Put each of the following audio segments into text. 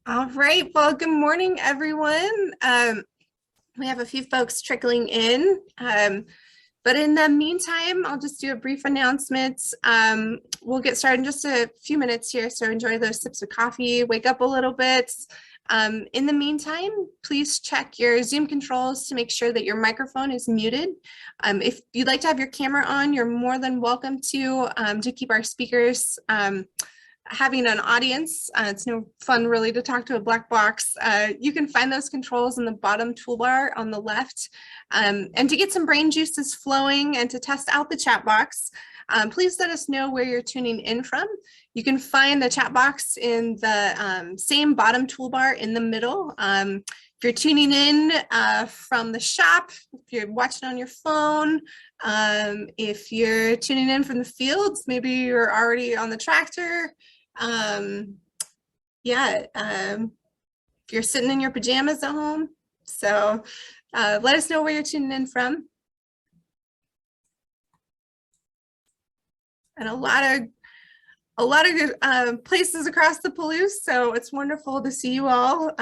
All right, well, good morning, everyone. We have a few folks trickling in, but in the meantime, I'll just do a brief announcement. We'll get started in just a few minutes here, so enjoy those sips of coffee, wake up a little bit. In the meantime, please check your Zoom controls to make sure that your microphone is muted. If you'd like to have your camera on, you're more than welcome to keep our speakers having an audience. It's no fun really to talk to a black box. You can find those controls in the bottom toolbar on the left. And to get some brain juices flowing and to test out the chat box, please let us know where you're tuning in from. You can find the chat box in the same bottom toolbar in the middle. If you're tuning in from the shop, if you're watching on your phone, if you're tuning in from the fields, maybe you're already on the tractor. If you're sitting in your pajamas at home. So let us know where you're tuning in from. And a lot of places across the Palouse, so it's wonderful to see you all.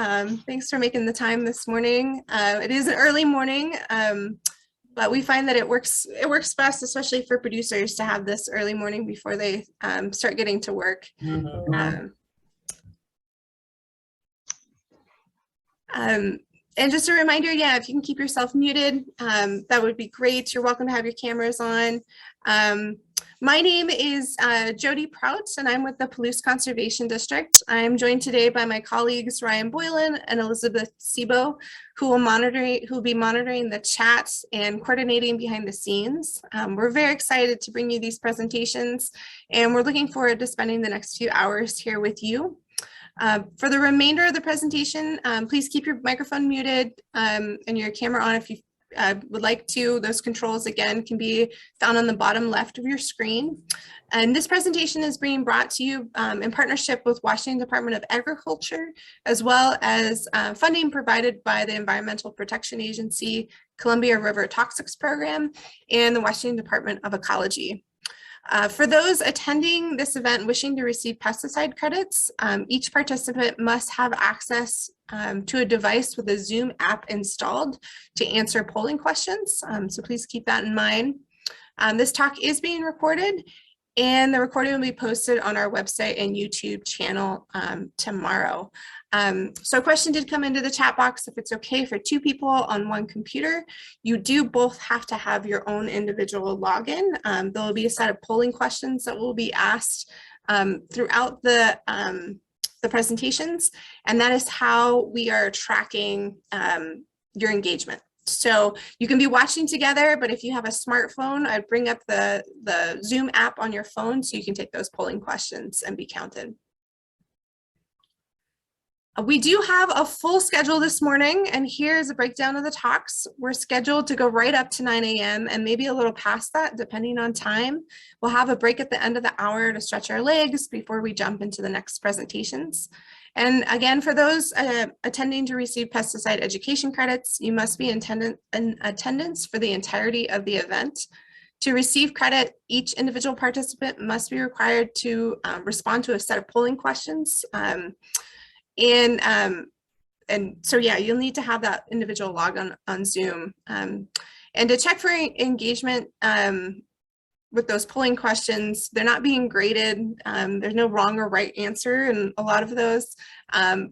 Thanks for making the time this morning. It is an early morning, but we find that it works best, especially for producers, to have this early morning before they start getting to work. And just a reminder, if you can keep yourself muted, that would be great. You're welcome to have your cameras on. My name is Jody Prout, and I'm with the Palouse Conservation District. I'm joined today by my colleagues Ryan Boylan and Elizabeth Sebo, who will be monitoring the chat and coordinating behind the scenes. We're very excited to bring you these presentations, and we're looking forward to spending the next few hours here with you. For the remainder of the presentation, please keep your microphone muted and your camera on if you would like to. Those controls, again, can be found on the bottom left of your screen. And this presentation is being brought to you in partnership with Washington Department of Agriculture, as well as funding provided by the Environmental Protection Agency, Columbia River Toxics Program, and the Washington Department of Ecology. For those attending this event wishing to receive pesticide credits, each participant must have access to a device with a Zoom app installed to answer polling questions. So please keep that in mind. This talk is being recorded, and the recording will be posted on our website and YouTube channel tomorrow. So a question did come into the chat box. If it's okay for two people on one computer, you do both have to have your own individual login. There will be a set of polling questions that will be asked throughout the presentations, and that is how we are tracking your engagement. So you can be watching together, but if you have a smartphone, I'd bring up the Zoom app on your phone so you can take those polling questions and be counted. We do have a full schedule this morning, and here's a breakdown of the talks. We're scheduled to go right up to 9 a.m. and maybe a little past that, depending on time. We'll have a break at the end of the hour to stretch our legs before we jump into the next presentations. And again, for those attending to receive pesticide education credits, you must be in attendance for the entirety of the event. To receive credit, each individual participant must be required to respond to a set of polling questions. And so, you'll need to have that individual log on Zoom. And to check for engagement with those polling questions, they're not being graded. There's no wrong or right answer in a lot of those,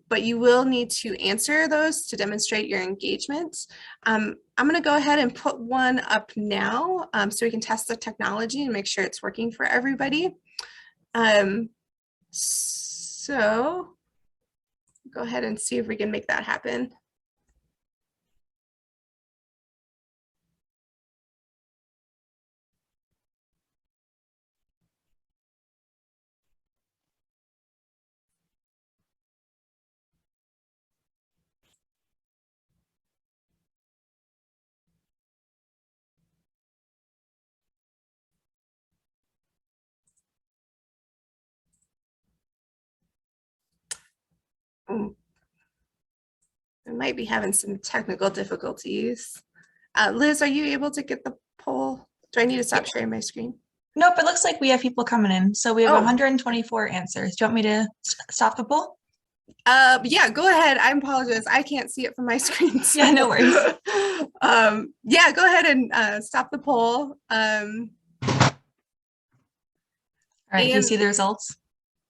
but you will need to answer those to demonstrate your engagement. I'm going to go ahead and put one up now so we can test the technology and make sure it's working for everybody. So go ahead and see if we can make that happen. I might be having some technical difficulties. Liz, are you able to get the poll? Do I need to stop sharing my screen? Nope, it looks like we have people coming in. So we have 124 answers. Do you want me to stop the poll? Yeah, go ahead. I apologize. I can't see it from my screen. So. Yeah, no worries. Yeah, go ahead and stop the poll. All right, do you And see the results?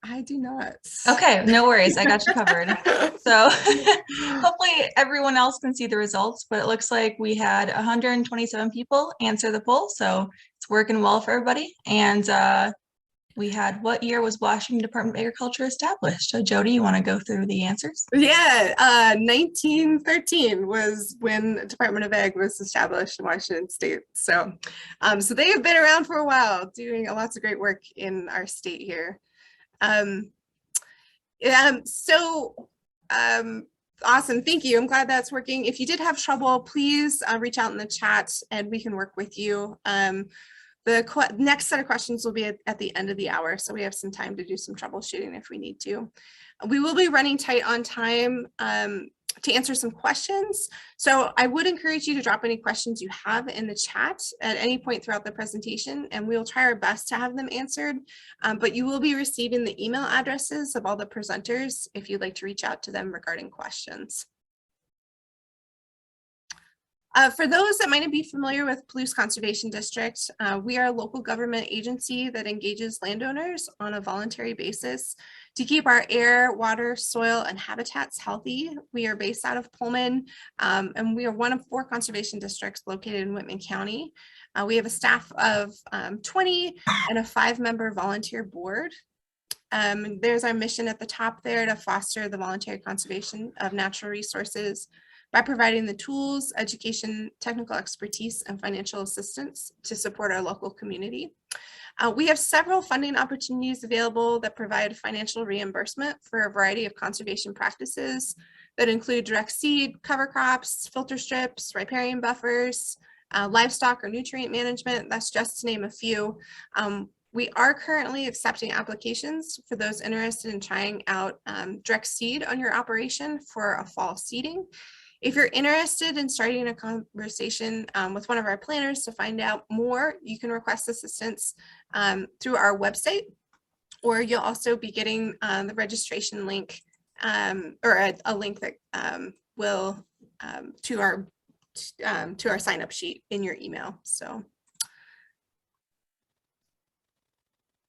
I do not. Okay, no worries. I got you covered. So hopefully everyone else can see the results, but it looks like we had 127 people answer the poll, so it's working well for everybody. And we had, what year was Washington Department of Agriculture established? So Jody, you want to go through the answers? Yeah, 1913 was when the Department of Ag was established in Washington State. So, so they have been around for a while, doing lots of great work in our state here. Um, so awesome, thank you. I'm glad that's working. If you did have trouble, please reach out in the chat and we can work with you. The next set of questions will be at the end of the hour, so we have some time to do some troubleshooting if we need to. We will be running tight on time to answer some questions. So I would encourage you to drop any questions you have in the chat at any point throughout the presentation, and we will try our best to have them answered. But you will be receiving the email addresses of all the presenters if you'd like to reach out to them regarding questions. For those that might not be familiar with Palouse Conservation District, we are a local government agency that engages landowners on a voluntary basis to keep our air, water, soil, and habitats healthy. We are based out of Pullman, and we are one of 4 conservation districts located in Whitman County. We have a staff of 20 and a 5-member volunteer board. There's our mission at the top there to foster the voluntary conservation of natural resources by providing the tools, education, technical expertise, and financial assistance to support our local community. We have several funding opportunities available that provide financial reimbursement for a variety of conservation practices that include direct seed, cover crops, filter strips, riparian buffers, livestock or nutrient management. That's just to name a few. We are currently accepting applications for those interested in trying out direct seed on your operation for a fall seeding. If you're interested in starting a conversation with one of our planners to find out more, you can request assistance through our website, or you'll also be getting the registration link or a link that will to our sign up sheet in your email. So.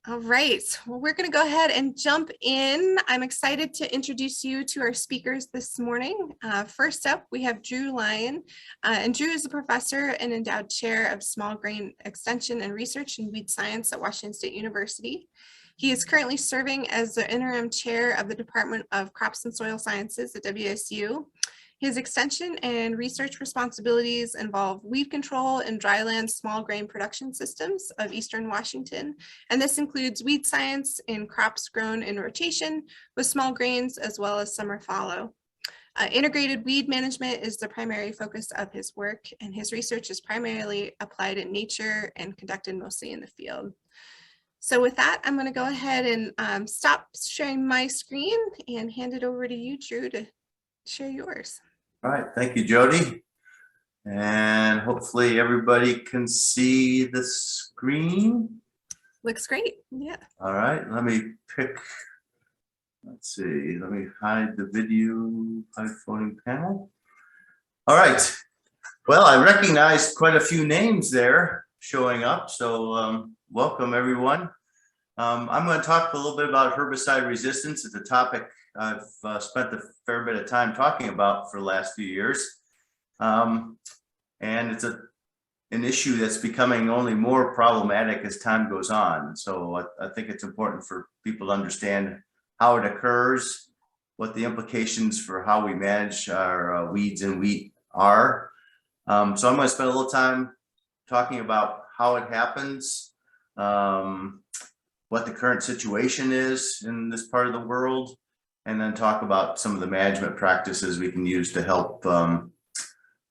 All right, well, we're going to go ahead and jump in. I'm excited to introduce you to our speakers this morning. First up, we have Drew Lyon, and Drew is a professor and endowed chair of small grain extension and research in weed science at Washington State University. He is currently serving as the interim chair of the Department of Crops and Soil Sciences at WSU. His extension and research responsibilities involve weed control in dryland small grain production systems of Eastern Washington, and this includes weed science in crops grown in rotation with small grains as well as summer fallow. Integrated weed management is the primary focus of his work, and his research is primarily applied in nature and conducted mostly in the field. So with that, I'm going to go ahead and stop sharing my screen and hand it over to you, Drew, to share yours. All right, thank you, Jody. And hopefully everybody can see the screen. Looks great, yeah. All right, let me pick, let's see, let me hide the video, hide floating panel. All right, well, I recognized quite a few names there showing up, so welcome everyone. I'm going to talk a little bit about herbicide resistance. It's a topic I've spent a fair bit of time talking about for the last few years. And it's an issue that's becoming only more problematic as time goes on. So I think it's important for people to understand how it occurs, what the implications for how we manage our weeds and wheat are. So I'm going to spend a little time talking about how it happens, what the current situation is in this part of the world, and then talk about some of the management practices we can use to help. I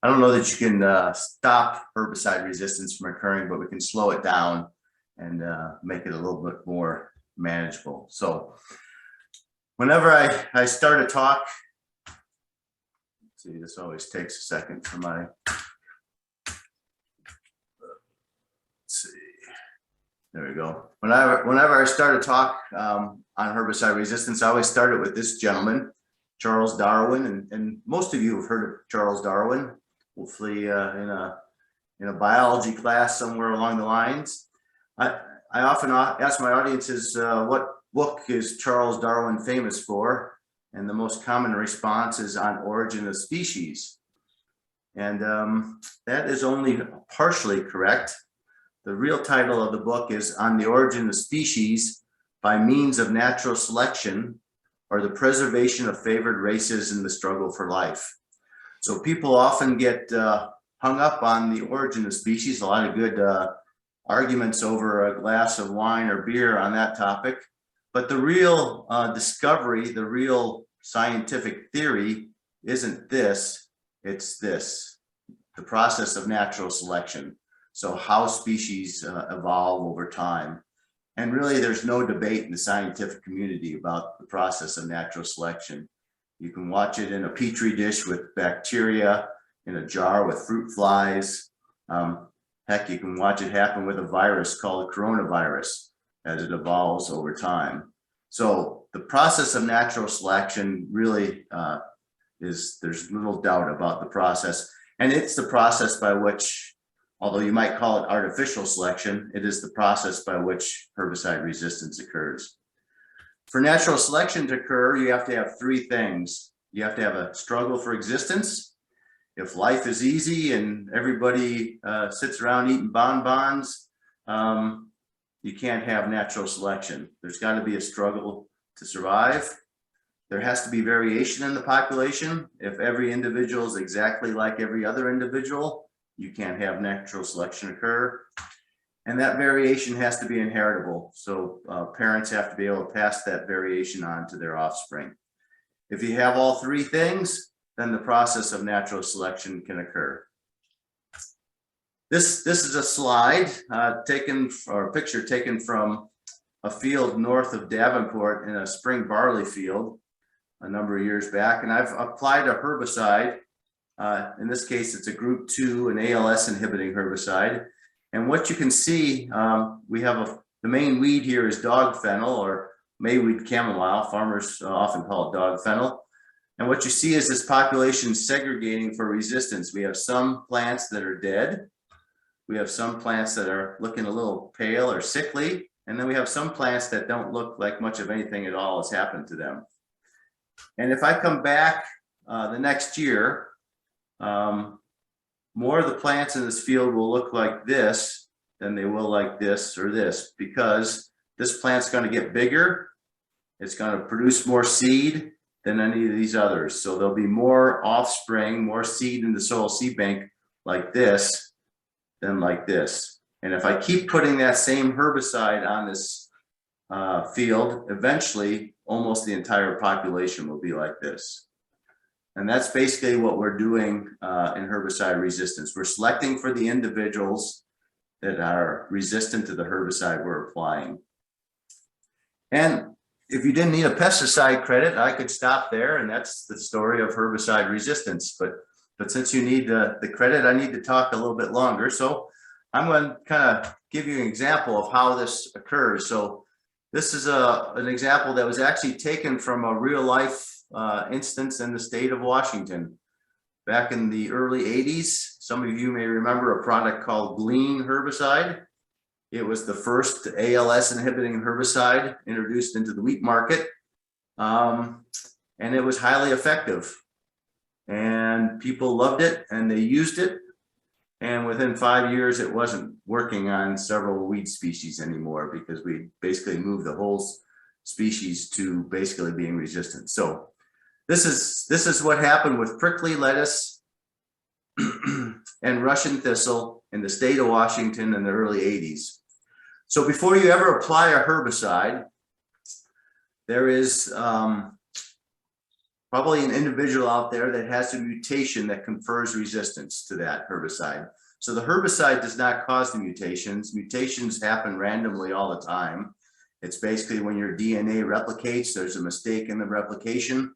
don't know that you can stop herbicide resistance from occurring, but we can slow it down and make it a little bit more manageable. So whenever I start a talk, let's see, this always takes a second for my, let's see. There we go. Whenever I start a talk on herbicide resistance, I always start it with this gentleman. Charles Darwin, and most of you have heard of Charles Darwin, hopefully in a biology class somewhere along the lines. I often ask my audiences, what book is Charles Darwin famous for? And the most common response is On Origin of Species. And that is only partially correct. The real title of the book is On the Origin of Species by Means of Natural Selection, or the Preservation of Favored Races in the Struggle for Life. So people often get hung up on the origin of species. A lot of good arguments over a glass of wine or beer on that topic. But the real discovery, the real scientific theory isn't this, it's this, the process of natural selection. So how species evolve over time. And really there's no debate in the scientific community about the process of natural selection. You can watch it in a petri dish with bacteria, in a jar with fruit flies. Heck, you can watch it happen with a virus called a coronavirus as it evolves over time. So the process of natural selection really there's little doubt about the process. And it's the process by which, although you might call it artificial selection, it is the process by which herbicide resistance occurs. For natural selection to occur, you have to have three things. You have to have a struggle for existence. If life is easy and everybody sits around eating bonbons, you can't have natural selection. There's got to be a struggle to survive. There has to be variation in the population. If every individual is exactly like every other individual, you can't have natural selection occur. And that variation has to be inheritable. So parents have to be able to pass that variation on to their offspring. If you have all three things, then the process of natural selection can occur. This is a slide picture taken from a field north of Davenport in a spring barley field a number of years back. And I've applied a herbicide. In this case, it's a group 2, an Als inhibiting herbicide. And what you can see, we have the main weed here is dog fennel, or mayweed chamomile. Farmers often call it dog fennel. And what you see is this population segregating for resistance. We have some plants that are dead. We have some plants that are looking a little pale or sickly. And then we have some plants that don't look like much of anything at all has happened to them. And if I come back the next year, more of the plants in this field will look like this than they will like this or this, because this plant's going to get bigger. It's going to produce more seed than any of these others. So there'll be more offspring, more seed in the soil seed bank like this than like this. And if I keep putting that same herbicide on this field, eventually almost the entire population will be like this. And that's basically what we're doing in herbicide resistance. We're selecting for the individuals that are resistant to the herbicide we're applying. And if you didn't need a pesticide credit, I could stop there, and that's the story of herbicide resistance. But since you need the credit, I need to talk a little bit longer. So I'm going to kind of give you an example of how this occurs. So this is an example that was actually taken from a real life instance in the state of Washington. Back in the early 80s, some of you may remember a product called Glean Herbicide. It was the first Als inhibiting herbicide introduced into the wheat market. And it was highly effective. And people loved it and they used it. And within 5 years, it wasn't working on several weed species anymore, because we basically moved the whole species to basically being resistant. So this is what happened with prickly lettuce and Russian thistle in the state of Washington in the early 80s. So before you ever apply a herbicide, there is probably an individual out there that has a mutation that confers resistance to that herbicide. So the herbicide does not cause the mutations. Mutations happen randomly all the time. It's basically when your DNA replicates, there's a mistake in the replication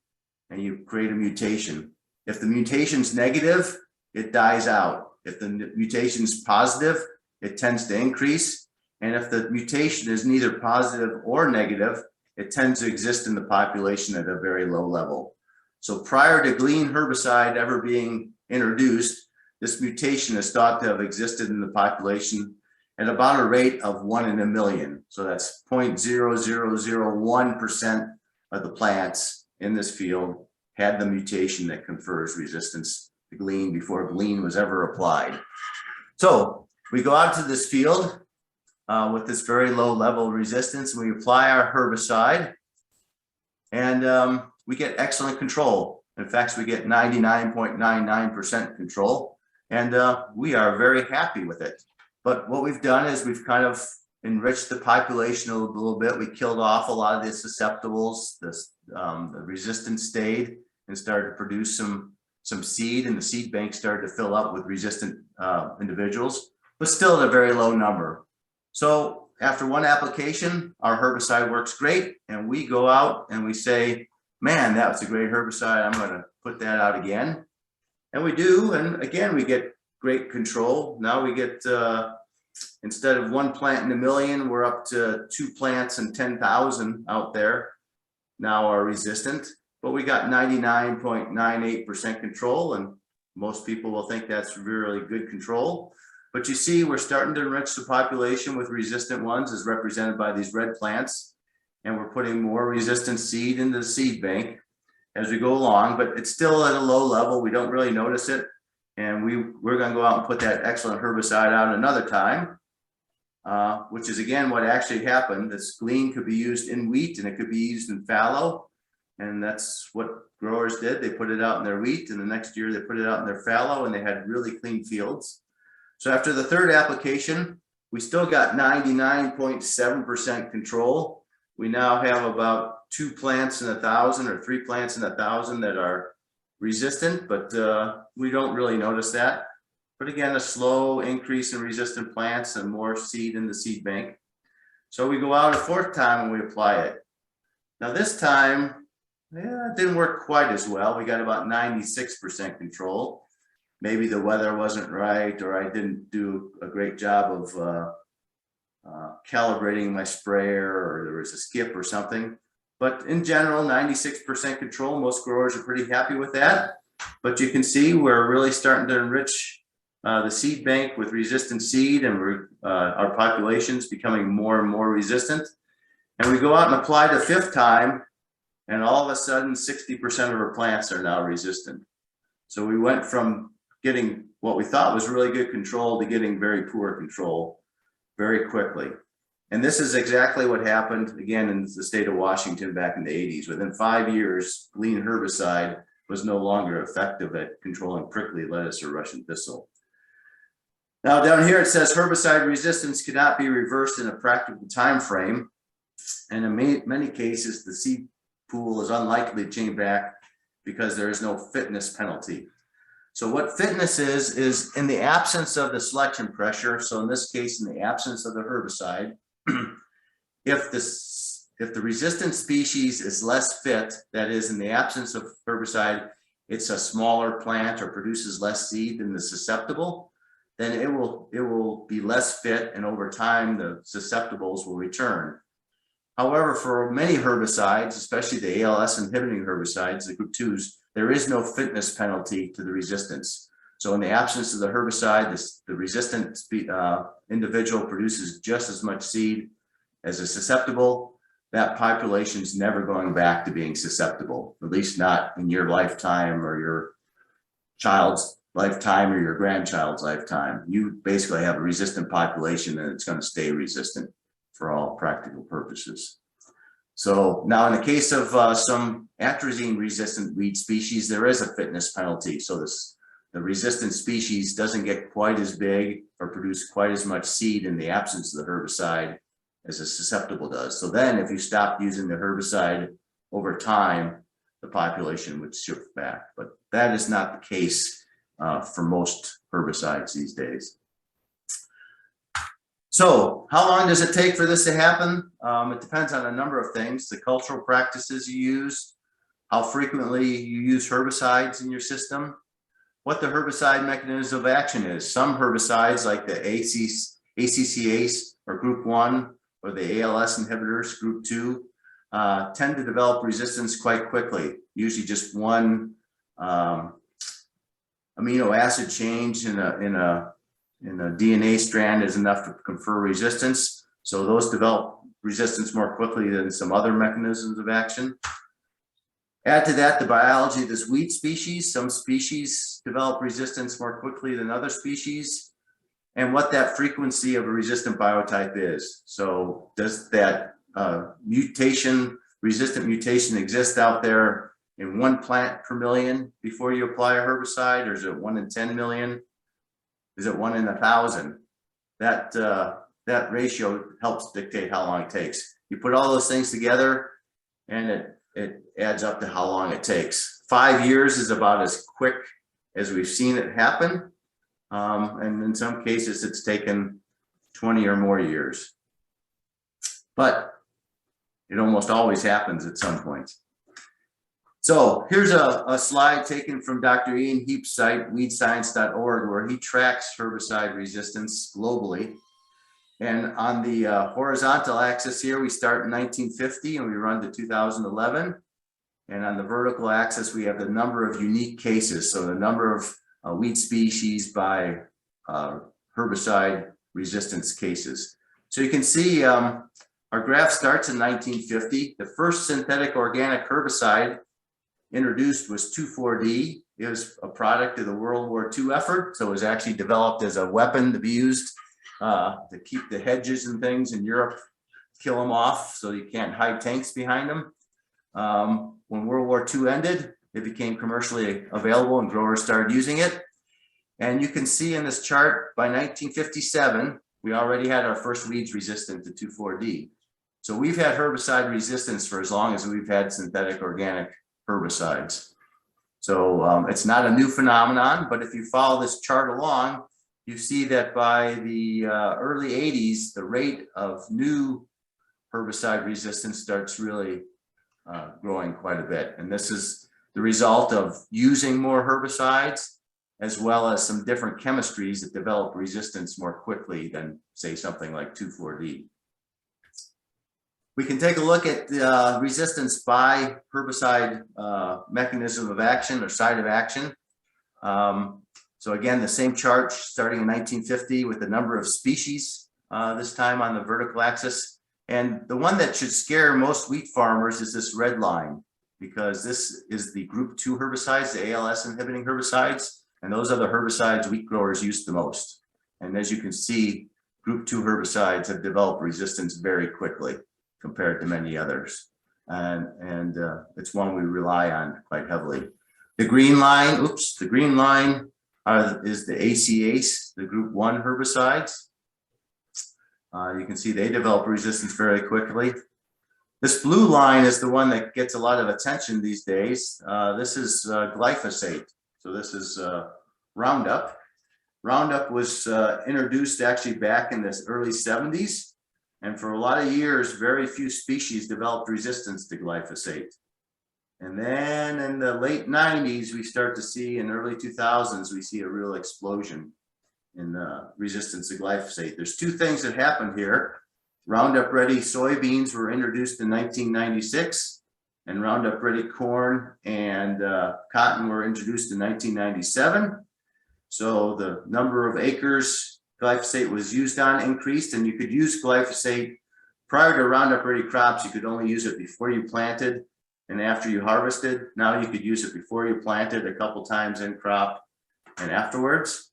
and you create a mutation. If the mutation's negative, it dies out. If the mutation's positive, it tends to increase. And if the mutation is neither positive or negative, it tends to exist in the population at a very low level. So prior to Glean herbicide ever being introduced, this mutation is thought to have existed in the population at about a rate of 1 in a million. So that's 0.0001% of the plants in this field had the mutation that confers resistance to Glean before Glean was ever applied. So we go out to this field with this very low level of resistance, and we apply our herbicide, and we get excellent control. In fact, we get 99.99% control, and we are very happy with it. But what we've done is we've kind of enriched the population a little bit. We killed off a lot of the susceptibles. The resistance stayed and started to produce some seed, and the seed bank started to fill up with resistant individuals, but still at a very low number. So after one application, our herbicide works great, and we go out and we say, man, that was a great herbicide. I'm going to put that out again. And we do, and again, we get great control. Now we get, instead of 1 plant in a million, we're up to 2 plants in 10,000 out there now are resistant, but we got 99.98% control, and most people will think that's really good control. But you see, we're starting to enrich the population with resistant ones, as represented by these red plants, and we're putting more resistant seed into the seed bank as we go along, but it's still at a low level. We don't really notice it. And we're going to go out and put that excellent herbicide out another time, which is again what actually happened. This Glean could be used in wheat, and it could be used in fallow, and that's what growers did. They put it out in their wheat, and the next year they put it out in their fallow, and they had really clean fields. So after the third application, we still got 99.7% control. We now have about 2 plants in 1,000 or 3 plants in 1,000 that are resistant, but we don't really notice that. But again, a slow increase in resistant plants and more seed in the seed bank. So we go out a 4th time and we apply it. Now this time, it didn't work quite as well. We got about 96% control. Maybe the weather wasn't right, or I didn't do a great job of calibrating my sprayer, or there was a skip or something. But in general, 96% control, most growers are pretty happy with that. But you can see we're really starting to enrich the seed bank with resistant seed, and our population's becoming more and more resistant. And we go out and apply the 5th time, and all of a sudden 60% of our plants are now resistant. So we went from getting what we thought was really good control to getting very poor control very quickly. And this is exactly what happened again in the state of Washington back in the 80s. Within 5 years, Glean herbicide was no longer effective at controlling prickly lettuce or Russian thistle. Now down here it says herbicide resistance cannot be reversed in a practical time frame, and in many cases the seed pool is unlikely to change back because there is no fitness penalty. So what fitness is in the absence of the selection pressure. So in this case, in the absence of the herbicide, if the resistant species is less fit, that is, in the absence of herbicide, it's a smaller plant or produces less seed than the susceptible, then it will be less fit, and over time the susceptibles will return. However, for many herbicides, especially the Als inhibiting herbicides, the group 2s, there is no fitness penalty to the resistance. So in the absence of the herbicide, the resistant individual produces just as much seed as a susceptible. That population is never going back to being susceptible, at least not in your lifetime or your child's lifetime or your grandchild's lifetime. You basically have a resistant population, and it's going to stay resistant for all practical purposes. So now in the case of some atrazine resistant weed species, there is a fitness penalty. So the resistant species doesn't get quite as big or produce quite as much seed in the absence of the herbicide as a susceptible does. So then if you stop using the herbicide over time, the population would shift back. But that is not the case for most herbicides these days. So how long does it take for this to happen? It depends on a number of things: the cultural practices you use, how frequently you use herbicides in your system, what the herbicide mechanism of action is. Some herbicides like the ACCase or group 1, or the ALS inhibitors, group 2, tend to develop resistance quite quickly. Usually just one amino acid change in a DNA strand is enough to confer resistance. So those develop resistance more quickly than some other mechanisms of action. Add to that the biology of this weed species. Some species develop resistance more quickly than other species, and what that frequency of a resistant biotype is. So does that resistant mutation exist out there in 1 plant per million before you apply a herbicide, or is it 1 in 10 million? Is it 1 in 1,000? That ratio helps dictate how long it takes. You put all those things together and it adds up to how long it takes. 5 years is about as quick as we've seen it happen. And in some cases it's taken 20 or more years. But it almost always happens at some point. So here's a slide taken from Dr. Ian Heap's site, weedscience.org, where he tracks herbicide resistance globally. And on the horizontal axis here, we start in 1950 and we run to 2011. And on the vertical axis, we have the number of unique cases. So the number of weed species by herbicide resistance cases. So you can see our graph starts in 1950. The first synthetic organic herbicide introduced was 2,4-D. It was a product of the World War II effort. So it was actually developed as a weapon to be used to keep the hedges and things in Europe, kill them off so you can't hide tanks behind them. When World War II ended, it became commercially available and growers started using it. And you can see in this chart, by 1957, we already had our first weeds resistant to 2,4-D. So we've had herbicide resistance for as long as we've had synthetic organic herbicides. So it's not a new phenomenon, but if you follow this chart along, you see that by the early 80s, the rate of new herbicide resistance starts really growing quite a bit. And this is the result of using more herbicides, as well as some different chemistries that develop resistance more quickly than, say, something like 2,4-D. We can take a look at resistance by herbicide mechanism of action or site of action. So again, the same chart starting in 1950 with the number of species, this time on the vertical axis. And the one that should scare most wheat farmers is this red line, because this is the group 2 herbicides, the Als inhibiting herbicides, and those are the herbicides wheat growers use the most. And as you can see, group 2 herbicides have developed resistance very quickly compared to many others. And it's one we rely on quite heavily. The green line, the green line is the ACAs, the group 1 herbicides. You can see they develop resistance very quickly. This blue line is the one that gets a lot of attention these days. This is glyphosate. So this is Roundup. Roundup was introduced actually back in the early 70s. And for a lot of years, very few species developed resistance to glyphosate. And then in the late 90s, we start to see, in early 2000s, we see a real explosion in resistance to glyphosate. There's two things that happened here. Roundup Ready soybeans were introduced in 1996, and Roundup Ready corn and cotton were introduced in 1997. So the number of acres glyphosate was used on increased, and you could use glyphosate prior to Roundup Ready crops. You could only use it before you planted and after you harvested. Now you could use it before you planted, a couple times in crop, and afterwards.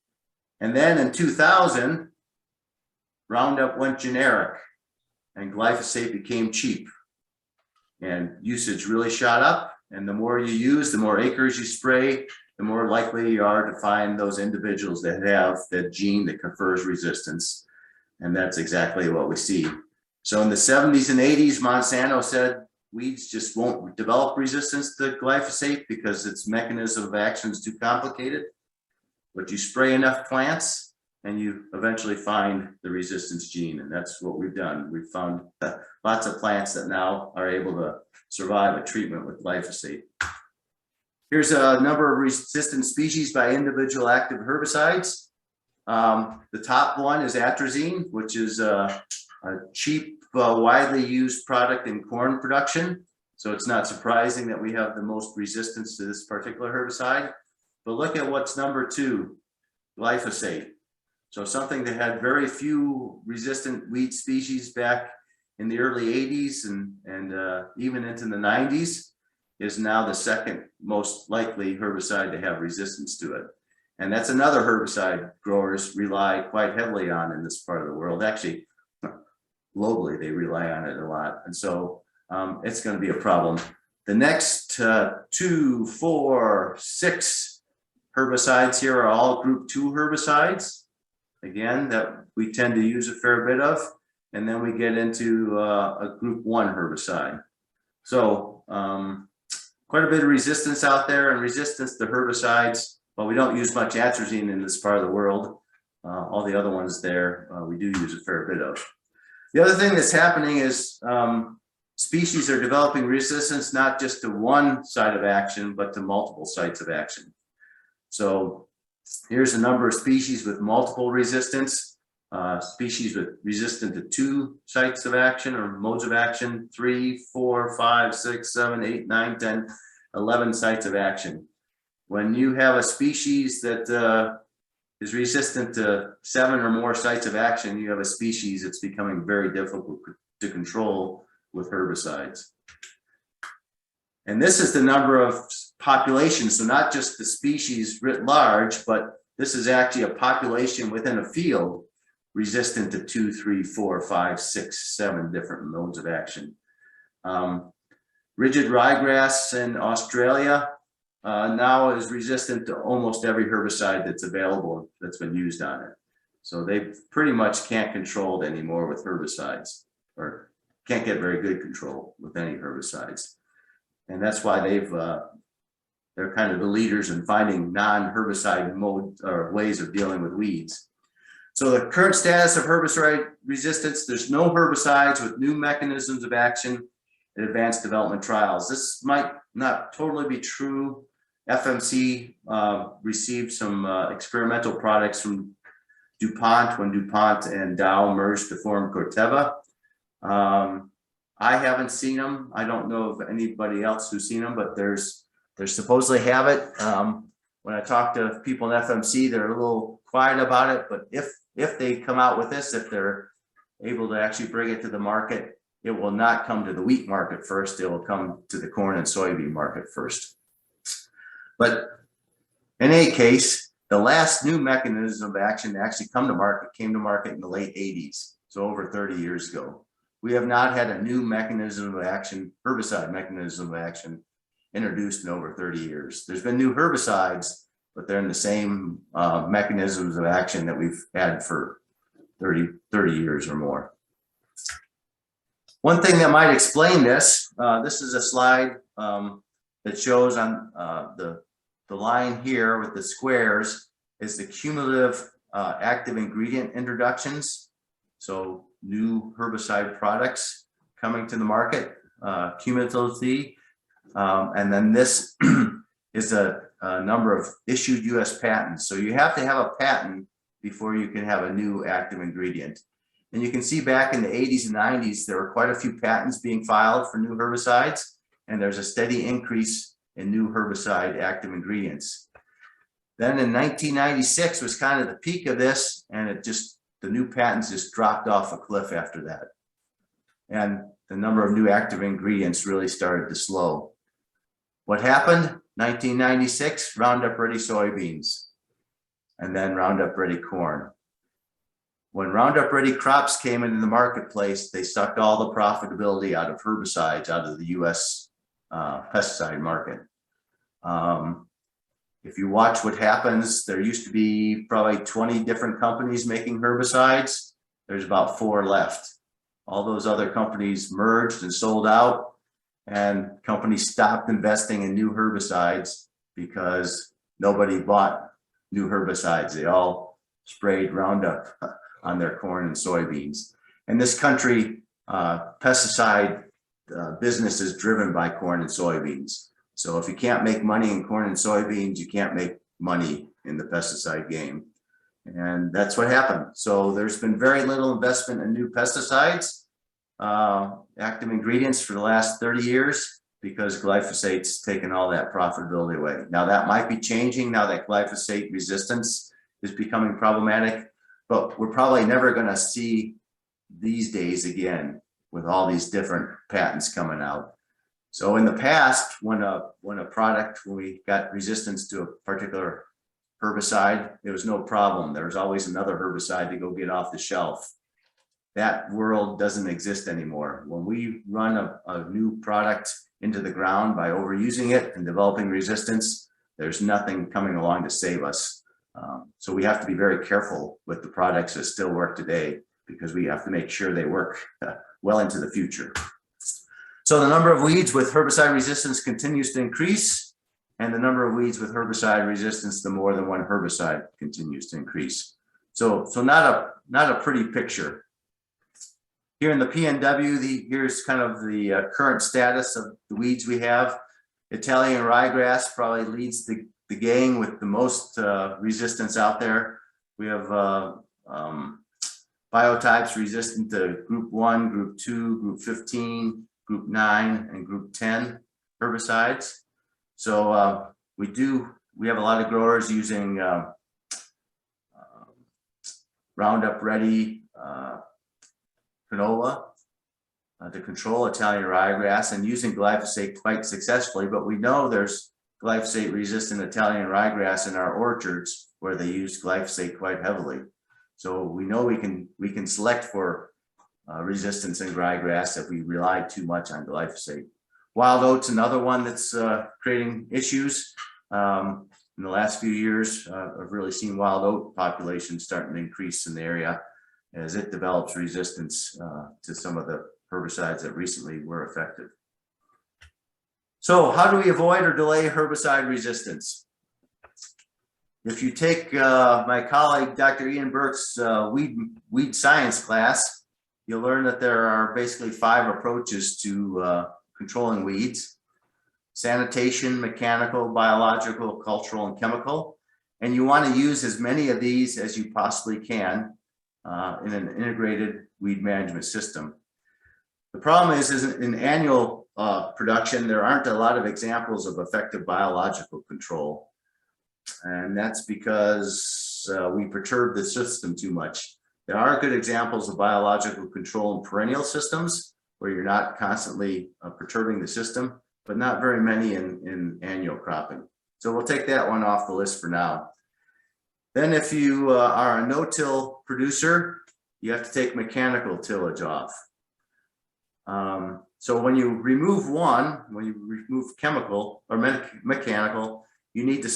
And then in 2000, Roundup went generic and glyphosate became cheap, and usage really shot up. And the more you use, the more acres you spray, the more likely you are to find those individuals that have that gene that confers resistance. And that's exactly what we see. So in the 70s and 80s, Monsanto said weeds just won't develop resistance to glyphosate because its mechanism of action is too complicated. But you spray enough plants and you eventually find the resistance gene. And that's what we've done. We've found lots of plants that now are able to survive a treatment with glyphosate. Here's a number of resistant species by individual active herbicides. The top one is atrazine, which is a cheap, widely used product in corn production. So it's not surprising that we have the most resistance to this particular herbicide. But look at what's number 2, glyphosate. So something that had very few resistant weed species back in the early 80s and even into the 90s is now the second most likely herbicide to have resistance to it. And that's another herbicide growers rely quite heavily on in this part of the world. Actually, globally, they rely on it a lot. And so it's going to be a problem. The next 2, 4, 6 herbicides here are all group 2 herbicides. Again, that we tend to use a fair bit of. And then we get into a group 1 herbicide. So quite a bit of resistance out there, and resistance to herbicides, but we don't use much atrazine in this part of the world. All the other ones there, we do use a fair bit of. The other thing that's happening is species are developing resistance not just to one site of action, but to multiple sites of action. So here's a number of species with multiple resistance. Species with resistant to 2 sites of action or modes of action, 3, 4, 5, 6, 7, 8, 9, 10, 11 sites of action. When you have a species that is resistant to 7 or more sites of action, you have a species that's becoming very difficult to control with herbicides. And this is the number of populations, so not just the species writ large, but this is actually a population within a field resistant to 2, 3, 4, 5, 6, 7 different modes of action. Rigid ryegrass in Australia now is resistant to almost every herbicide that's available that's been used on it. So they pretty much can't control it anymore with herbicides, or can't get very good control with any herbicides. And that's why they're kind of the leaders in finding non-herbicide mode or ways of dealing with weeds. So the current status of herbicide resistance, there's no herbicides with new mechanisms of action in advanced development trials. This might not totally be true. FMC received some experimental products from DuPont when DuPont and Dow merged to form Corteva. I haven't seen them. I don't know of anybody else who's seen them, but they supposedly have it. When I talk to people in FMC, they're a little quiet about it, but if they come out with this, if they're able to actually bring it to the market, it will not come to the wheat market first. It will come to the corn and soybean market first. But in any case, the last new mechanism of action to actually came to market in the late 80s, so over 30 years ago. We have not had a new mechanism of action, herbicide mechanism of action, introduced in over 30 years. There's been new herbicides, but they're in the same mechanisms of action that we've had for 30 years or more. One thing that might explain this, this is a slide that shows on the line here with the squares is the cumulative active ingredient introductions. So new herbicide products coming to the market cumulatively. And then this is a number of issued US patents. So you have to have a patent before you can have a new active ingredient. And you can see back in the 80s and 90s, there were quite a few patents being filed for new herbicides, and there's a steady increase in new herbicide active ingredients. Then in 1996 was kind of the peak of this, and the new patents just dropped off a cliff after that. And the number of new active ingredients really started to slow. What happened? 1996, Roundup Ready soybeans, and then Roundup Ready corn. When Roundup Ready crops came into the marketplace, they sucked all the profitability out of herbicides out of the US pesticide market. If you watch what happens, there used to be probably 20 different companies making herbicides. There's about 4 left. All those other companies merged and sold out, and companies stopped investing in new herbicides because nobody bought new herbicides. They all sprayed Roundup on their corn and soybeans. In this country, pesticide business is driven by corn and soybeans. So if you can't make money in corn and soybeans, you can't make money in the pesticide game. And that's what happened. So there's been very little investment in new pesticides, active ingredients for the last 30 years because glyphosate's taken all that profitability away. Now that might be changing now that glyphosate resistance is becoming problematic, but we're probably never going to see these days again with all these different patents coming out. So in the past, when we got resistance to a particular herbicide, it was no problem. There was always another herbicide to go get off the shelf. That world doesn't exist anymore. When we run a new product into the ground by overusing it and developing resistance, there's nothing coming along to save us. So we have to be very careful with the products that still work today because we have to make sure they work well into the future. So the number of weeds with herbicide resistance continues to increase, and the number of weeds with herbicide resistance to more than one herbicide continues to increase. So not a pretty picture. Here in the PNW, here's kind of the current status of the weeds we have. Italian ryegrass probably leads the gang with the most resistance out there. We have biotypes resistant to group 1, group 2, group 15, group 9, and group 10 herbicides. So we have a lot of growers using Roundup Ready canola to control Italian ryegrass and using glyphosate quite successfully, but we know there's glyphosate resistant Italian ryegrass in our orchards where they use glyphosate quite heavily. So we know we can select for resistance in ryegrass if we rely too much on glyphosate. Wild oats, another one that's creating issues. In the last few years, I've really seen wild oat population starting to increase in the area as it develops resistance to some of the herbicides that recently were effective. So how do we avoid or delay herbicide resistance? If you take my colleague, Dr. Ian Burke's weed science class, you'll learn that there are basically 5 approaches to controlling weeds: sanitation, mechanical, biological, cultural, and chemical. And you want to use as many of these as you possibly can in an integrated weed management system. The problem is in annual production, there aren't a lot of examples of effective biological control. And that's because we perturb the system too much. There are good examples of biological control in perennial systems where you're not constantly perturbing the system, but not very many in annual cropping. So we'll take that one off the list for now. Then if you are a no-till producer, you have to take mechanical tillage off. So when you remove one, when you remove chemical or mechanical, you need to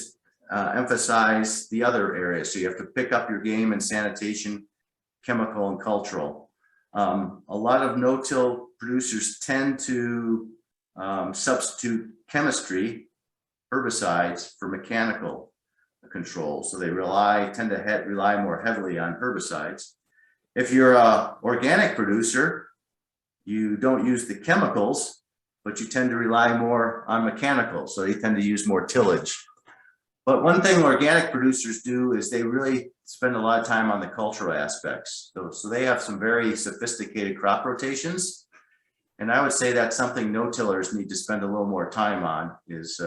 emphasize the other areas. So you have to pick up your game in sanitation, chemical, and cultural. A lot of no-till producers tend to substitute chemistry, herbicides, for mechanical control. So they tend to rely more heavily on herbicides. If you're an organic producer, you don't use the chemicals, but you tend to rely more on mechanical. So you tend to use more tillage. But one thing organic producers do is they really spend a lot of time on the cultural aspects. So they have some very sophisticated crop rotations. And I would say that's something no-tillers need to spend a little more time on, is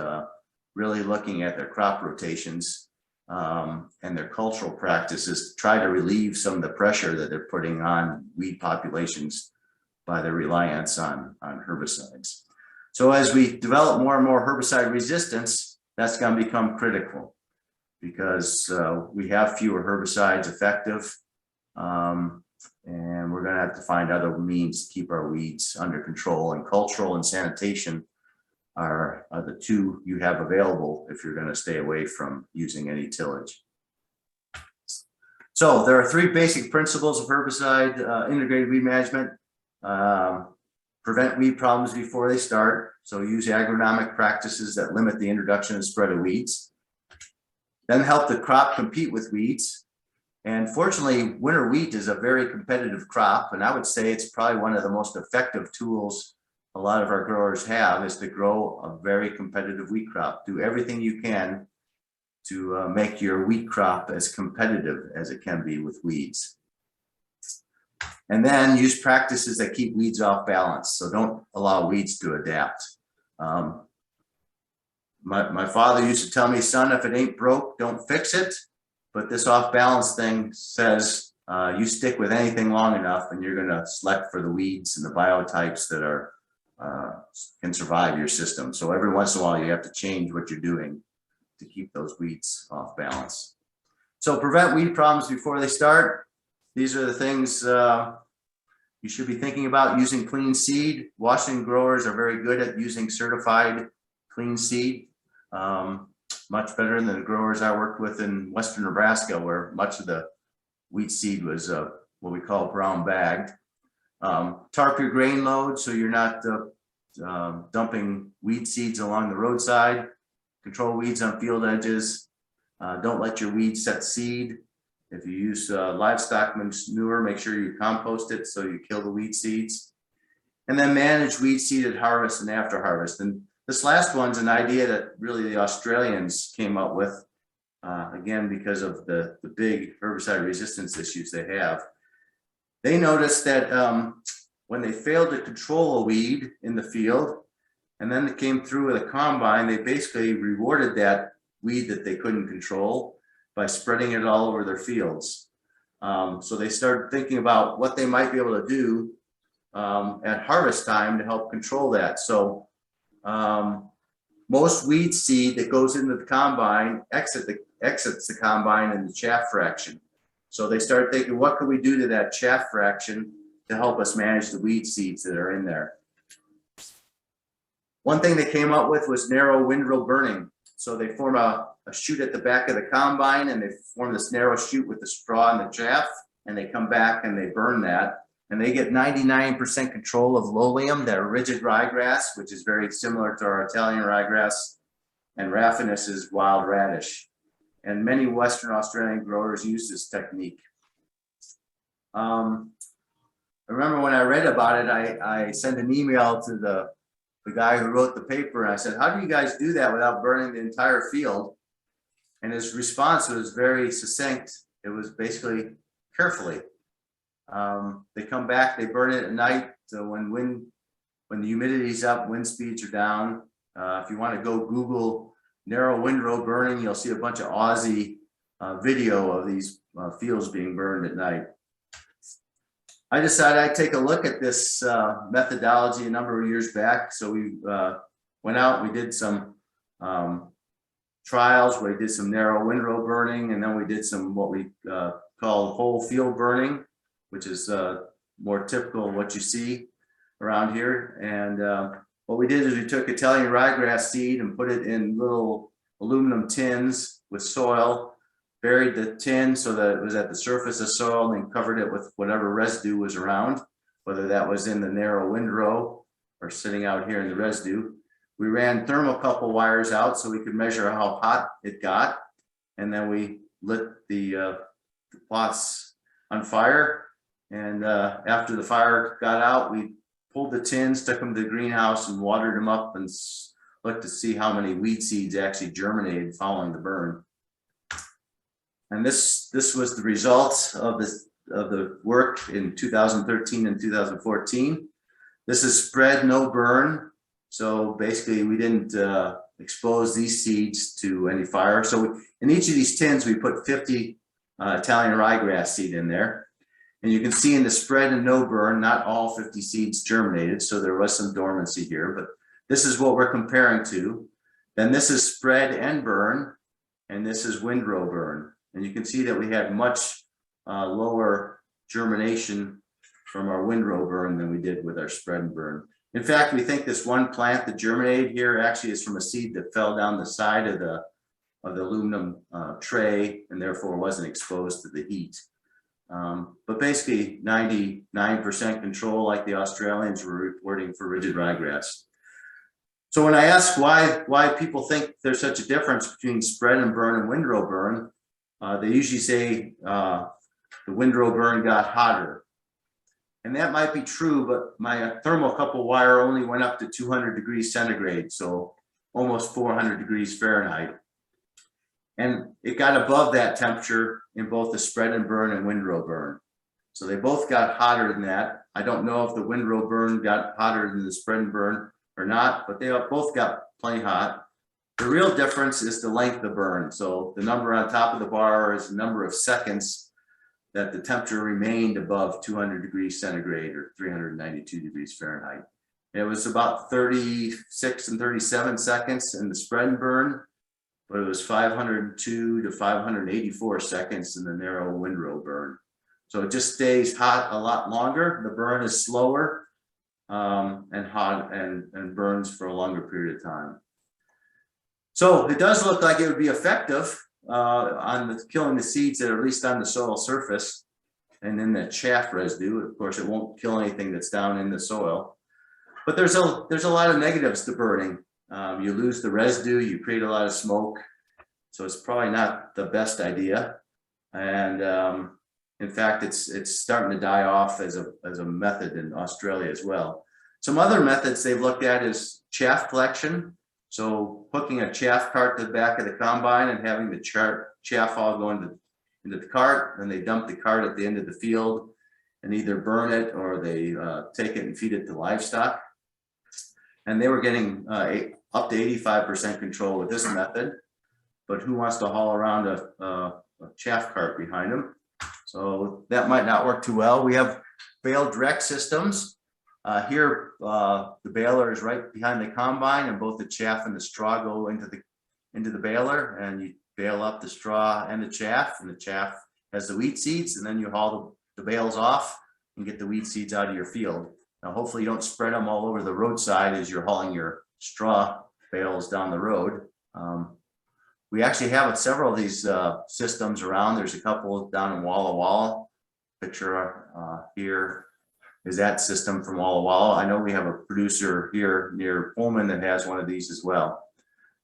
really looking at their crop rotations and their cultural practices to try to relieve some of the pressure that they're putting on weed populations by their reliance on herbicides. So as we develop more and more herbicide resistance, that's going to become critical because we have fewer herbicides effective, and we're going to have to find other means to keep our weeds under control. And cultural and sanitation are the 2 you have available if you're going to stay away from using any tillage. So there are 3 basic principles of herbicide integrated weed management. Prevent weed problems before they start. So use agronomic practices that limit the introduction and spread of weeds. Then help the crop compete with weeds. And fortunately, winter wheat is a very competitive crop. And I would say it's probably one of the most effective tools a lot of our growers have, is to grow a very competitive wheat crop. Do everything you can to make your wheat crop as competitive as it can be with weeds. And then use practices that keep weeds off balance. So don't allow weeds to adapt. My father used to tell me, son, if it ain't broke, don't fix it. But this off balance thing says you stick with anything long enough and you're going to select for the weeds and the biotypes that are can survive your system. So every once in a while you have to change what you're doing to keep those weeds off balance. So prevent weed problems before they start. These are the things you should be thinking about. Using clean seed. Washington growers are very good at using certified clean seed. Much better than the growers I worked with in Western Nebraska, where much of the wheat seed was what we call brown bagged. Tarp your grain load so you're not dumping weed seeds along the roadside. Control weeds on field edges. Don't let your weeds set seed. If you use livestock manure, make sure you compost it so you kill the weed seeds. And then manage weed seed at harvest and after harvest. And this last one's an idea that really the Australians came up with, again, because of the big herbicide resistance issues they have. They noticed that when they failed to control a weed in the field, and then it came through with a combine, they basically rewarded that weed that they couldn't control by spreading it all over their fields. So they started thinking about what they might be able to do at harvest time to help control that. So most weed seed that goes into the combine exits the combine in the chaff fraction. So they started thinking, what can we do to that chaff fraction to help us manage the weed seeds that are in there? One thing they came up with was narrow windrow burning. So they form a chute at the back of the combine, and they form this narrow chute with the straw and the chaff, and they come back and they burn that. And they get 99% control of lolium, that rigid ryegrass, which is very similar to our Italian ryegrass, and Raphanus is wild radish. And many Western Australian growers use this technique. I remember when I read about it, I sent an email to the guy who wrote the paper, and I said, how do you guys do that without burning the entire field? And his response was very succinct. It was basically carefully. They come back, they burn it at night. So when the humidity's up, wind speeds are down. If you want to go Google narrow windrow burning, you'll see a bunch of Aussie video of these fields being burned at night. I decided I'd take a look at this methodology a number of years back. So we went out, we did some trials where we did some narrow windrow burning, and then we did some what we call whole field burning, which is more typical of what you see around here. And what we did is we took Italian ryegrass seed and put it in little aluminum tins with soil, buried the tin so that it was at the surface of soil, and then covered it with whatever residue was around, whether that was in the narrow windrow or sitting out here in the residue. We ran thermocouple wires out so we could measure how hot it got. And then we lit the plots on fire. And after the fire got out, we pulled the tins, took them to the greenhouse and watered them up and looked to see how many weed seeds actually germinated following the burn. And this was the result of the work in 2013 and 2014. This is spread, no burn. So basically we didn't expose these seeds to any fire. So in each of these tins, we put 50 Italian ryegrass seed in there. And you can see in the spread and no burn, not all 50 seeds germinated. So there was some dormancy here, but this is what we're comparing to. Then this is spread and burn, and this is windrow burn. And you can see that we had much lower germination from our windrow burn than we did with our spread and burn. In fact, we think this one plant that germinated here actually is from a seed that fell down the side of the aluminum tray and therefore wasn't exposed to the heat. But basically 99% control, like the Australians were reporting for rigid ryegrass. So when I ask why people think there's such a difference between spread and burn and windrow burn, they usually say the windrow burn got hotter. And that might be true, but my thermocouple wire only went up to 200 degrees centigrade, so almost 400 degrees Fahrenheit. And it got above that temperature in both the spread and burn and windrow burn. So they both got hotter than that. I don't know if the windrow burn got hotter than the spread and burn or not, but they both got plenty hot. The real difference is the length of burn. So the number on top of the bar is the number of seconds that the temperature remained above 200 degrees centigrade or 392 degrees Fahrenheit. It was about 36 and 37 seconds in the spread and burn, but it was 502 to 584 seconds in the narrow windrow burn. So it just stays hot a lot longer. The burn is slower and hot and burns for a longer period of time. So it does look like it would be effective on killing the seeds that are at least on the soil surface and then the chaff residue. Of course, it won't kill anything that's down in the soil. But there's a lot of negatives to burning. You lose the residue, you create a lot of smoke. So it's probably not the best idea. And in fact, it's starting to die off as a method in Australia as well. Some other methods they've looked at is chaff collection. So hooking a chaff cart to the back of the combine and having the chaff all go into the cart, and they dump the cart at the end of the field and either burn it or they take it and feed it to livestock. And they were getting up to 85% control with this method, but who wants to haul around a chaff cart behind them? So that might not work too well. We have bale direct systems. Here, the baler is right behind the combine, and both the chaff and the straw go into the baler, and you bale up the straw and the chaff has the wheat seeds, and then you haul the bales off and get the wheat seeds out of your field. Now, hopefully you don't spread them all over the roadside as you're hauling your straw bales down the road. We actually have several of these systems around. There's a couple down in Walla Walla. Picture here is that system from Walla Walla. I know we have a producer here near Pullman that has one of these as well.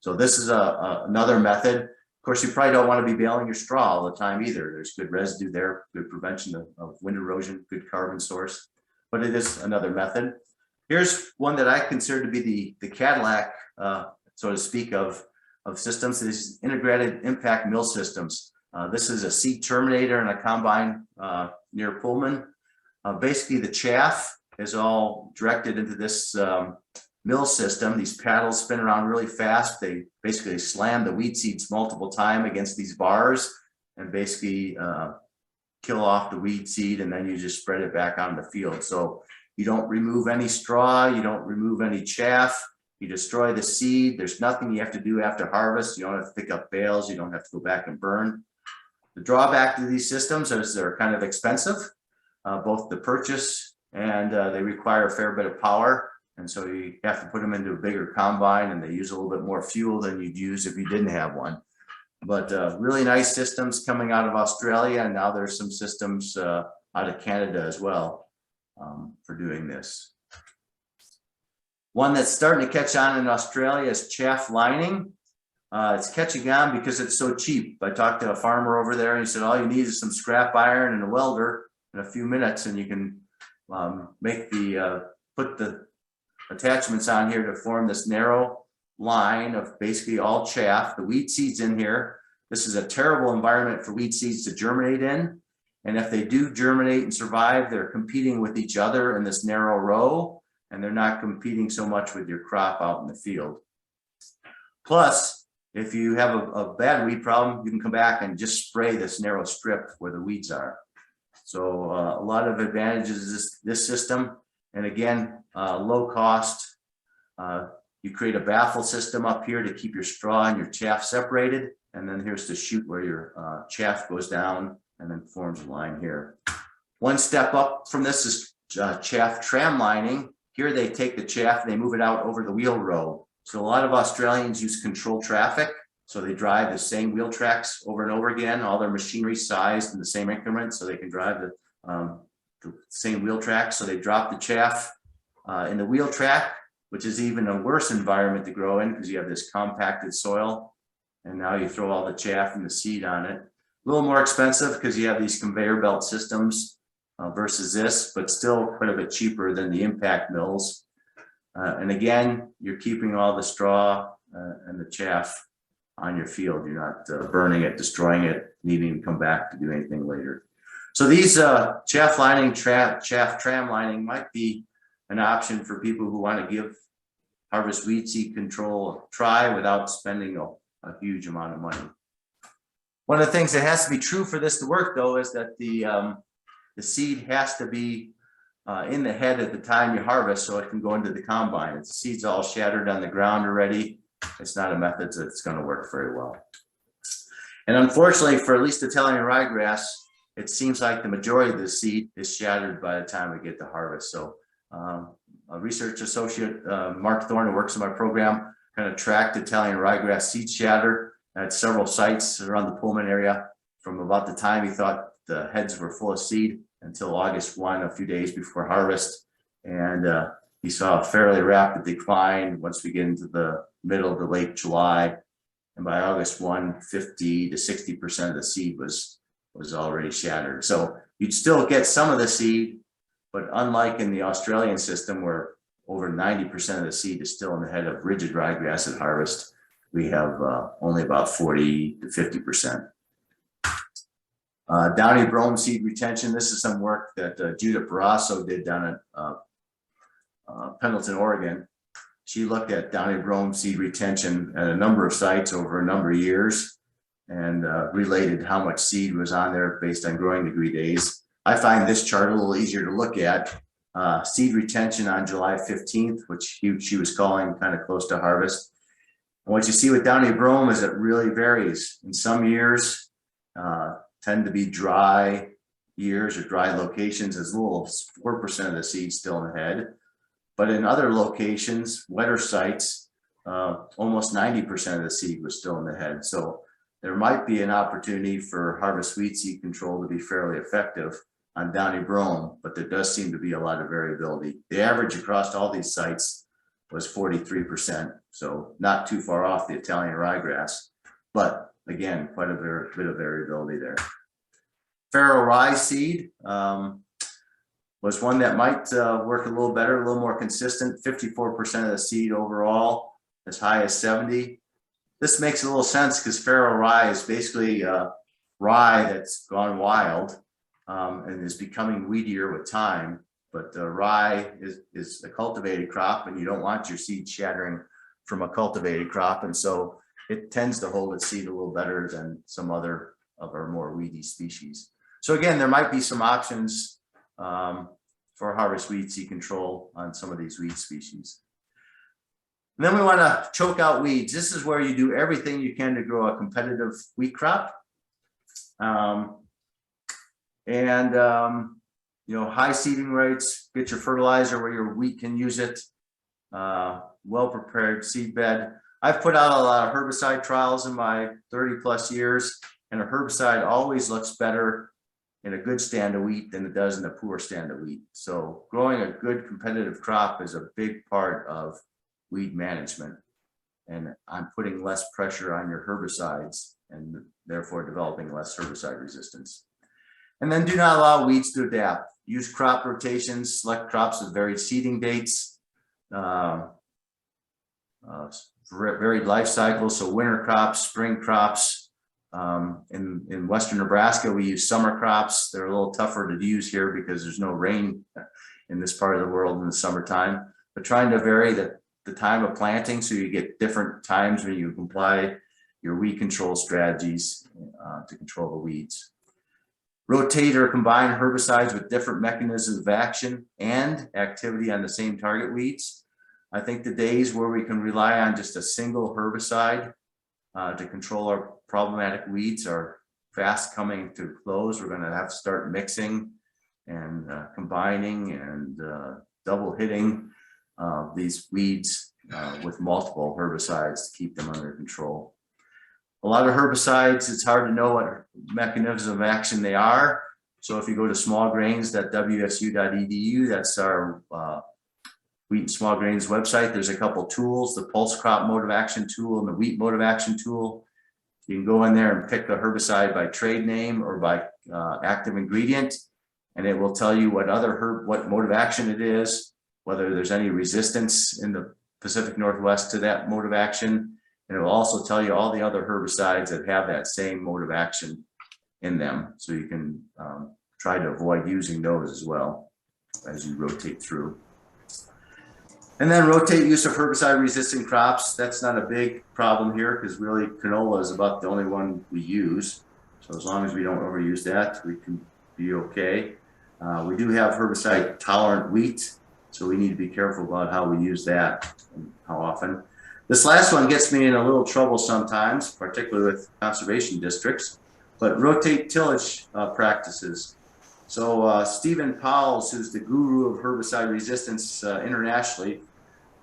So this is another method. Of course, you probably don't want to be baling your straw all the time either. There's good residue there, good prevention of wind erosion, good carbon source, but it is another method. Here's one that I consider to be the Cadillac, so to speak, of systems. These integrated impact mill systems. This is a seed terminator and a combine near Pullman. Basically, the chaff is all directed into this mill system. These paddles spin around really fast. They basically slam the wheat seeds multiple times against these bars and basically kill off the weed seed, and then you just spread it back on the field. So you don't remove any straw, you don't remove any chaff, you destroy the seed. There's nothing you have to do after harvest. You don't have to pick up bales, you don't have to go back and burn. The drawback to these systems is they're kind of expensive, both the purchase and they require a fair bit of power. And so you have to put them into a bigger combine, and they use a little bit more fuel than you'd use if you didn't have one. But really nice systems coming out of Australia, and now there's some systems out of Canada as well for doing this. One that's starting to catch on in Australia is chaff lining. It's catching on because it's so cheap. I talked to a farmer over there, and he said all you need is some scrap iron and a welder in a few minutes, and you can make put the attachments on here to form this narrow line of basically all chaff. The wheat seeds in here. This is a terrible environment for wheat seeds to germinate in. And if they do germinate and survive, they're competing with each other in this narrow row, and they're not competing so much with your crop out in the field. Plus, if you have a bad weed problem, you can come back and just spray this narrow strip where the weeds are. So a lot of advantages this system. And again, low cost. You create a baffle system up here to keep your straw and your chaff separated. And then here's the chute where your chaff goes down and then forms a line here. One step up from this is chaff tram lining. Here they take the chaff and they move it out over the wheel row. So a lot of Australians use controlled traffic. So they drive the same wheel tracks over and over again, all their machinery sized in the same increment, so they can drive the same wheel track. So they drop the chaff in the wheel track, which is even a worse environment to grow in because you have this compacted soil. And now you throw all the chaff and the seed on it. A little more expensive because you have these conveyor belt systems versus this, but still quite a bit cheaper than the impact mills. And again, you're keeping all the straw and the chaff on your field. You're not burning it, destroying it, needing to come back to do anything later. So these chaff lining, chaff tram lining might be an option for people who want to give harvest weed seed control a try without spending a huge amount of money. One of the things that has to be true for this to work, though, is that the seed has to be in the head at the time you harvest so it can go into the combine. If the seed's all shattered on the ground already, it's not a method that's going to work very well. And unfortunately, for at least Italian ryegrass, it seems like the majority of the seed is shattered by the time we get to harvest. So a research associate, Mark Thorne, who works in my program, kind of tracked Italian ryegrass seed shatter at several sites around the Pullman area from about the time he thought the heads were full of seed until August 1, a few days before harvest. And he saw a fairly rapid decline once we get into the middle to late July. And by August 1, 50 to 60% of the seed was already shattered. So you'd still get some of the seed, but unlike in the Australian system where over 90% of the seed is still in the head of rigid ryegrass at harvest, we have only about 40 to 50%. Downy brome seed retention. This is some work that Judith Barrasso did down at Pendleton, Oregon. She looked at downy brome seed retention at a number of sites over a number of years and related how much seed was on there based on growing degree days. I find this chart a little easier to look at. Seed retention on July 15th, which she was calling kind of close to harvest. And what you see with downy brome is it really varies. In some years, tend to be dry years or dry locations, as little as 4% of the seed still in the head. But in other locations, wetter sites, almost 90% of the seed was still in the head. So there might be an opportunity for harvest weed seed control to be fairly effective on downy brome, but there does seem to be a lot of variability. The average across all these sites was 43%, so not too far off the Italian ryegrass, but again, quite a bit of variability there. Farrow rye seed was one that might work a little better, a little more consistent, 54% of the seed overall, as high as 70. This makes a little sense because farrow rye is basically rye that's gone wild and is becoming weedier with time. But rye is a cultivated crop, and you don't want your seed shattering from a cultivated crop. And so it tends to hold its seed a little better than some other of our more weedy species. So again, there might be some options for harvest weed seed control on some of these weed species. And then we want to choke out weeds. This is where you do everything you can to grow a competitive wheat crop. You know, high seeding rates, get your fertilizer where your wheat can use it, well-prepared seed bed. I've put out a lot of herbicide trials in my 30 plus years, and a herbicide always looks better in a good stand of wheat than it does in a poor stand of wheat. So growing a good competitive crop is a big part of weed management. And I'm putting less pressure on your herbicides and therefore developing less herbicide resistance. And then do not allow weeds to adapt. Use crop rotations, select crops with varied seeding dates, varied life cycles, so winter crops, spring crops. In Western Nebraska, we use summer crops. They're a little tougher to use here because there's no rain in this part of the world in the summertime, but trying to vary the time of planting so you get different times when you apply your weed control strategies to control the weeds. Rotate or combine herbicides with different mechanisms of action and activity on the same target weeds. I think the days where we can rely on just a single herbicide to control our problematic weeds are fast coming to close. We're going to have to start mixing and combining and double hitting these weeds with multiple herbicides to keep them under control. A lot of herbicides, it's hard to know what mechanism of action they are. So if you go to smallgrains.wsu.edu, that's our wheat and small grains website. There's a couple tools, the pulse crop mode of action tool and the wheat mode of action tool. You can go in there and pick the herbicide by trade name or by active ingredient, and it will tell you what what mode of action it is, whether there's any resistance in the Pacific Northwest to that mode of action, And it will also tell you all the other herbicides that have that same mode of action in them. So you can try to avoid using those as well as you rotate through. And then rotate use of herbicide resistant crops. That's not a big problem here because really canola is about the only one we use. So as long as we don't overuse that, we can be okay. We do have herbicide tolerant wheat, so we need to be careful about how we use that and how often. This last one gets me in a little trouble sometimes, particularly with conservation districts, but rotate tillage practices. So Stephen Palouse, who's the guru of herbicide resistance internationally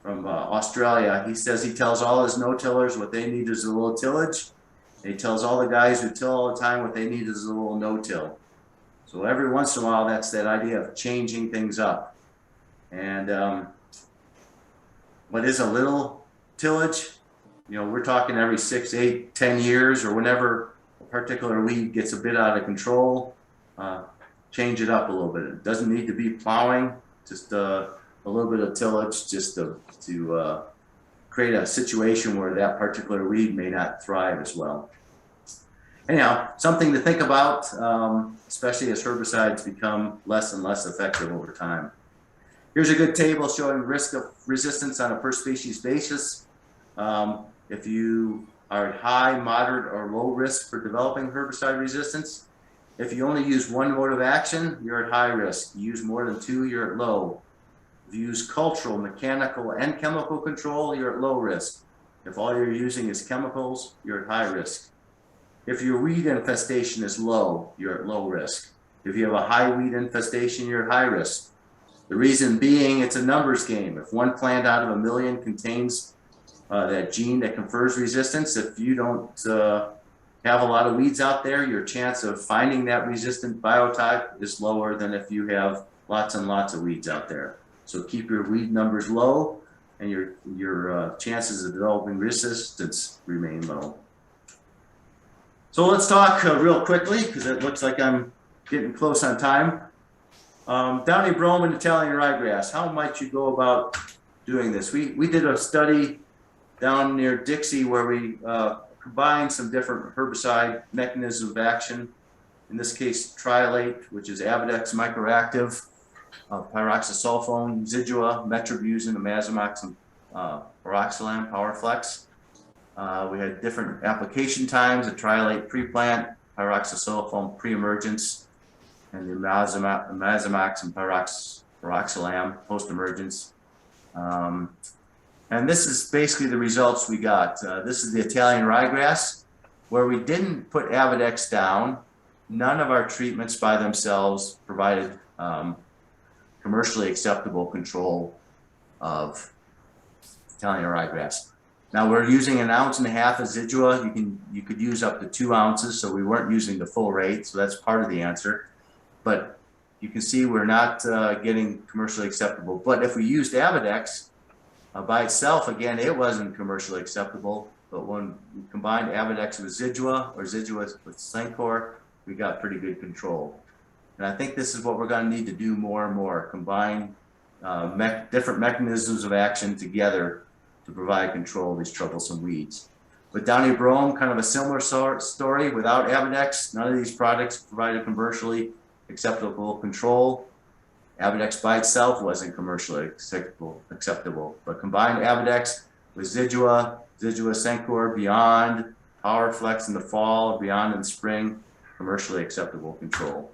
from Australia, he says he tells all his no-tillers what they need is a little tillage. And he tells all the guys who till all the time what they need is a little no-till. So every once in a while, that's that idea of changing things up. And what is a little tillage? You know, we're talking every 6, 8, 10 years or whenever a particular weed gets a bit out of control, change it up a little bit. It doesn't need to be plowing, just a little bit of tillage just to create a situation where that particular weed may not thrive as well. Anyhow, something to think about, especially as herbicides become less and less effective over time. Here's a good table showing risk of resistance on a per species basis. If you are at high, moderate, or low risk for developing herbicide resistance, if you only use one mode of action, you're at high risk. You use more than 2, you're at low. If you use cultural, mechanical, and chemical control, you're at low risk. If all you're using is chemicals, you're at high risk. If your weed infestation is low, you're at low risk. If you have a high weed infestation, you're at high risk. The reason being, it's a numbers game. If one plant out of a million contains that gene that confers resistance, if you don't have a lot of weeds out there, your chance of finding that resistant biotype is lower than if you have lots and lots of weeds out there. So keep your weed numbers low and your chances of developing resistance remain low. So let's talk real quickly because it looks like I'm getting close on time. Downy brome and Italian ryegrass, how might you go about doing this? We did a study down near Dixie where we combined some different herbicide mechanisms of action. In this case, triolate, which is Abidex microactive, pyroxasulfone, Zidua, metribuzin, imazamox, and pyroxalam, PowerFlex. We had different application times, the triolate pre-plant, pyroxasulfone pre-emergence, and the imazamox and pyroxalam post-emergence. And this is basically the results we got. This is the Italian ryegrass, where we didn't put Abidex down. None of our treatments by themselves provided commercially acceptable control of Italian ryegrass. Now we're using 1.5 ounces of Zidua. You could use up to 2 ounces, so we weren't using the full rate. So that's part of the answer. But you can see we're not getting commercially acceptable. But if we used Abidex by itself, again, it wasn't commercially acceptable. But when we combined Abidex with Zidua or Zidua with Sencor, we got pretty good control. And I think this is what we're going to need to do more and more: combine different mechanisms of action together to provide control of these troublesome weeds. With downy brome, kind of a similar story. Without Abidex, none of these products provided commercially acceptable control. Abidex by itself wasn't commercially acceptable, but combined Abidex with Zidua, Sencor, Beyond, PowerFlex in the fall, Beyond in the spring, commercially acceptable control.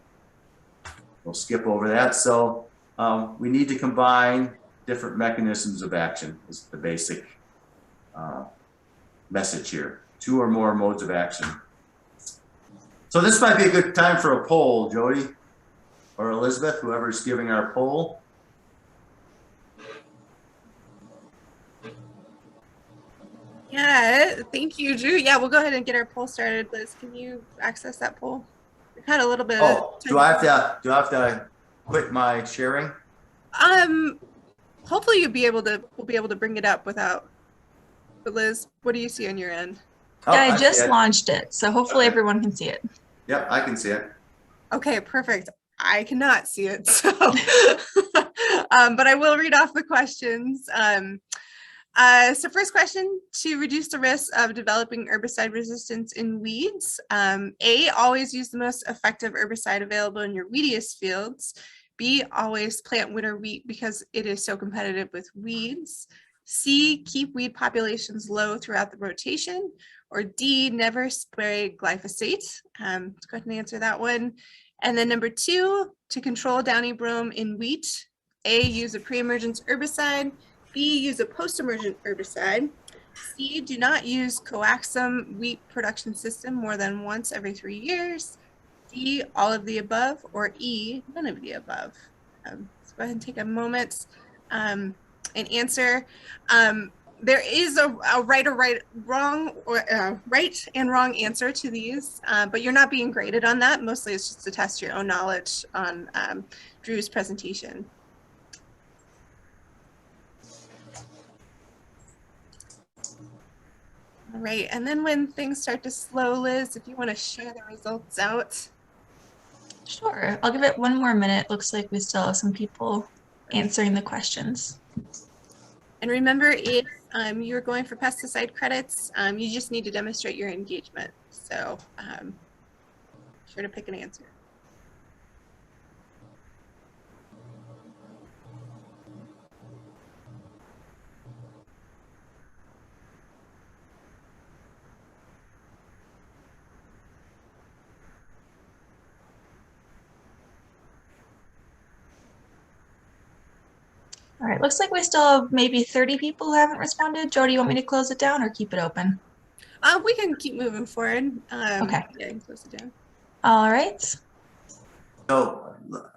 We'll skip over that. So we need to combine different mechanisms of action is the basic message here. 2 or more modes of action. So this might be a good time for a poll, Jody or Elizabeth, whoever's giving our poll. Yeah, thank you, Drew. Yeah, we'll go ahead and get our poll started. Liz, can you access that poll? We've had a little bit of do I have to quit my sharing? Hopefully we'll be able to bring it up without. But Liz, what do you see on your end? Yeah, I just launched it, so hopefully everyone can see it. Yep, I can see it. Okay, perfect. I cannot see it, so but I will read off the questions. So first question, to reduce the risk of developing herbicide resistance in weeds, A, always use the most effective herbicide available in your weediest fields. B, always plant winter wheat because it is so competitive with weeds. C, keep weed populations low throughout the rotation. Or D, never spray glyphosate. Let's go ahead and answer that one. And then number 2, to control downy brome in wheat, A, use a pre-emergence herbicide. B, use a post-emergent herbicide. C, do not use Coaxing wheat production system more than once every 3 years. D, all of the above, or E, none of the above. Let's go ahead and take a moment and answer. There is a right and wrong answer to these, but you're not being graded on that. Mostly it's just to test your own knowledge on Drew's presentation. All right, and then when things start to slow, Liz, if you want to share the results out. Sure, I'll give it one more minute. Looks like we still have some people answering the questions. And remember, if you're going for pesticide credits, you just need to demonstrate your engagement. So sure to pick an answer. All right, looks like we still have maybe 30 people who haven't responded. Jody, you want me to close it down or keep it open? We can keep moving forward. Okay. Yeah, and close it down. All right. So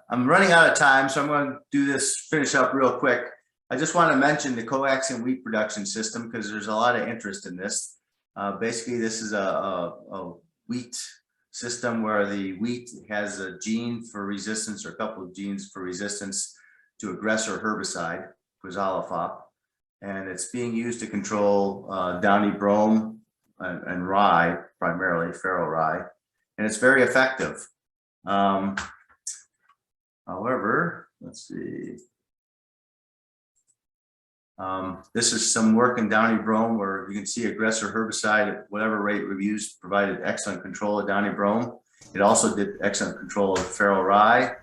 I'm running out of time, so I'm going to do this, finish up real quick. I just want to mention the Coaxing wheat production system because there's a lot of interest in this. Basically, this is a wheat system where the wheat has a gene for resistance or a couple of genes for resistance to aggressor herbicide, quizalofop, and it's being used to control downy brome and rye, primarily farrow rye, and it's very effective. However, let's see. This is some work in downy brome where you can see aggressor herbicide at whatever rate reviews provided excellent control of downy brome. It also did excellent control of farrow rye.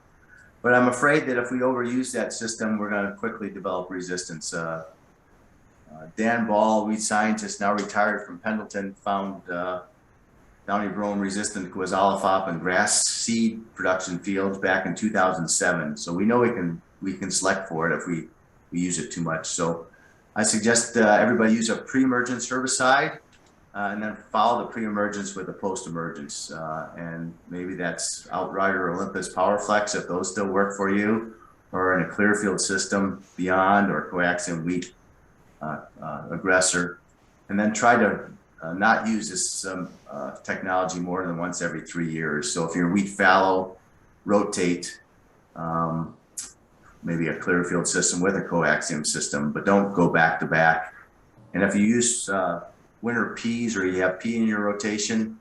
But I'm afraid that if we overuse that system, we're going to quickly develop resistance. Dan Ball, wheat scientist, now retired from Pendleton, found downy brome resistant quizalofop in grass seed production fields back in 2007. So we know we can select for it if we use it too much. So I suggest everybody use a pre-emergence herbicide and then follow the pre-emergence with a post-emergence. And maybe that's Outrider or Olympus PowerFlex if those still work for you, or in a Clearfield system beyond, or Coaxing wheat aggressor. And then try to not use this technology more than once every 3 years. So if you're wheat fallow, rotate maybe a Clearfield system with a Coaxium system, but don't go back to back. And if you use winter peas or you have pea in your rotation,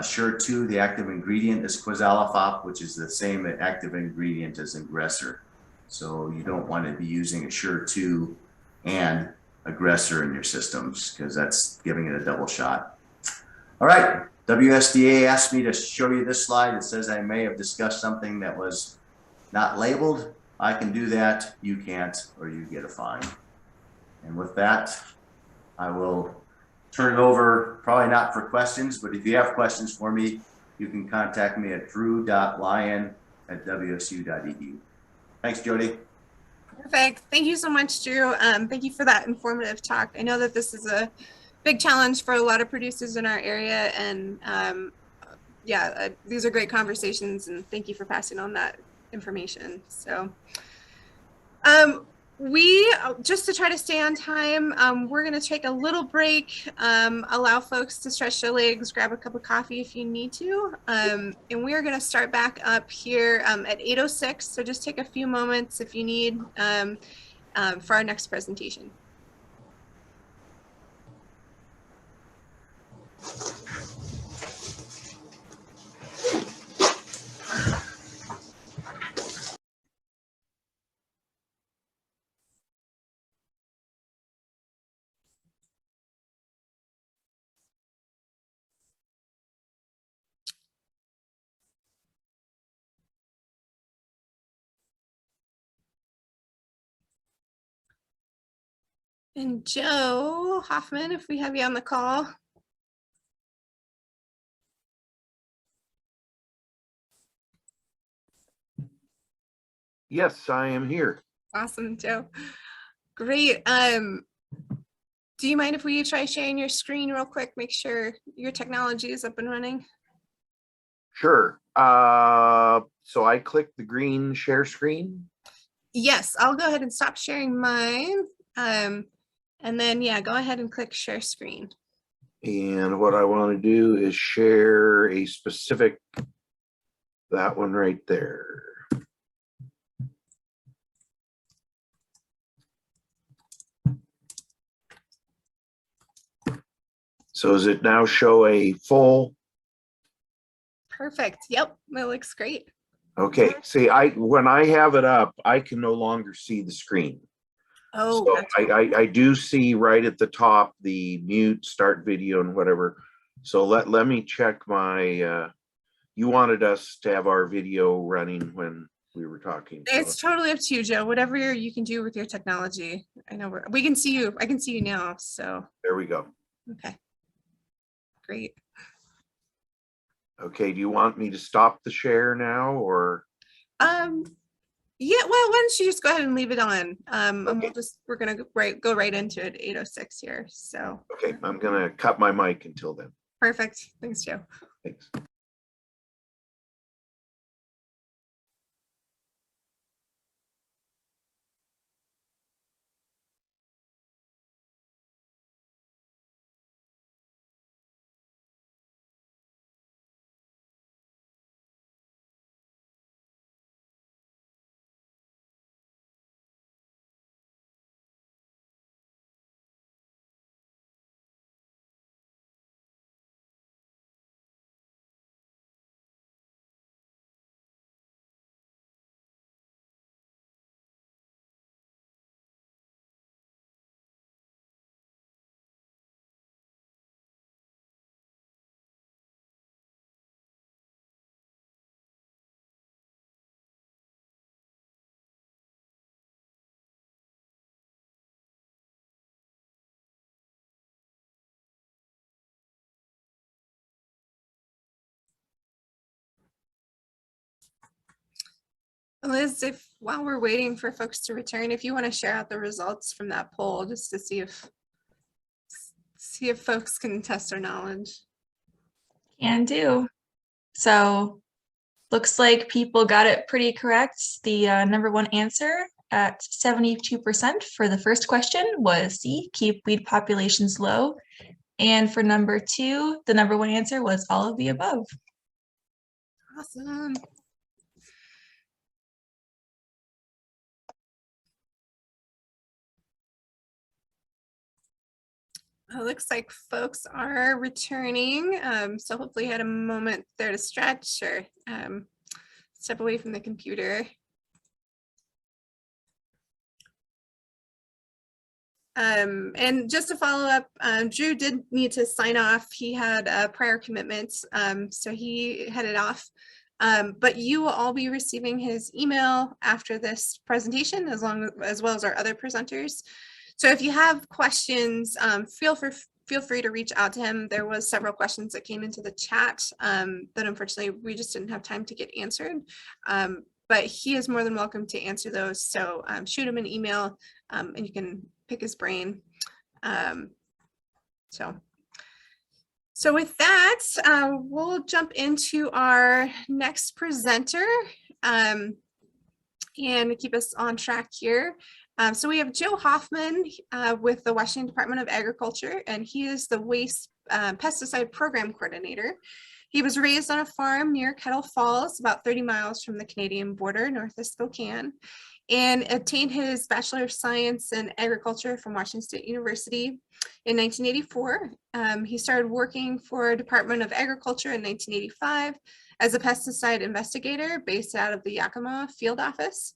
Sure 2, the active ingredient is quizalofop, which is the same active ingredient as aggressor. So you don't want to be using a Sure 2 and aggressor in your systems because that's giving it a double shot. All right, WSDA asked me to show you this slide. It says I may have discussed something that was not labeled. I can do that, you can't, or you get a fine. And with that, I will turn it over, probably not for questions, but if you have questions for me, you can contact me at drew.lyon@wsu.edu. Thanks, Jody. Perfect. Thank you so much, Drew. Thank you for that informative talk. I know that this is a big challenge for a lot of producers in our area, and these are great conversations, and thank you for passing on that information. So we, just to try to stay on time, we're going to take a little break, allow folks to stretch their legs, grab a cup of coffee if you need to, and we are going to start back up here at 8:06. So just take a few moments if you need for our next presentation. And Joe Hoffman, if we have you on the call. Yes, I am here. Awesome, Joe. Great. Do you mind if we try sharing your screen real quick? Make sure your technology is up and running. Sure. So I click the green share screen. Yes, I'll go ahead and stop sharing mine. And then, yeah, go ahead and click share screen. And what I want to do is share a specific, that one right there. So does it now show a full? Perfect. Yep, that looks great. Okay, see, when I have it up, I can no longer see the screen. Oh, So gotcha. I do see right at the top the mute, start video, and whatever. So let me check my. You wanted us to have our video running when we were talking. So. It's totally up to you, Joe. Whatever you can do with your technology. I know we can see you. I can see you now. So There we go. okay, great. Okay, do you want me to stop the share now or? Yeah, well, why don't you just go ahead and leave it on? And Okay. we're gonna go right into it, 8:06 here. So Okay, I'm gonna cut my mic until then. perfect. Thanks, Joe. Thanks. Liz, if while we're waiting for folks to return, if you want to share out the results from that poll, just to see if folks can test our knowledge. Can do. So looks like people got it pretty correct. The number one answer at 72% for the first question was C, keep weed populations low. And for number two, the number one answer was all of the above. Awesome. It looks like folks are returning. So hopefully you had a moment there to stretch or step away from the computer. And just to follow up, Drew did need to sign off. He had prior commitments, so he headed off. But you will all be receiving his email after this presentation, as well as our other presenters. So if you have questions, feel free to reach out to him. There was several questions that came into the chat that unfortunately we just didn't have time to get answered. But he is more than welcome to answer those. So shoot him an email and you can pick his brain. So with that, we'll jump into our next presenter and keep us on track here. So we have Joe Hoffman with the Washington Department of Agriculture, and he is the Waste Pesticide Program Coordinator. He was raised on a farm near Kettle Falls, about 30 miles from the Canadian border, north of Spokane, and obtained his Bachelor of Science in Agriculture from Washington State University in 1984. He started working for Department of Agriculture in 1985 as a pesticide investigator based out of the Yakima field office.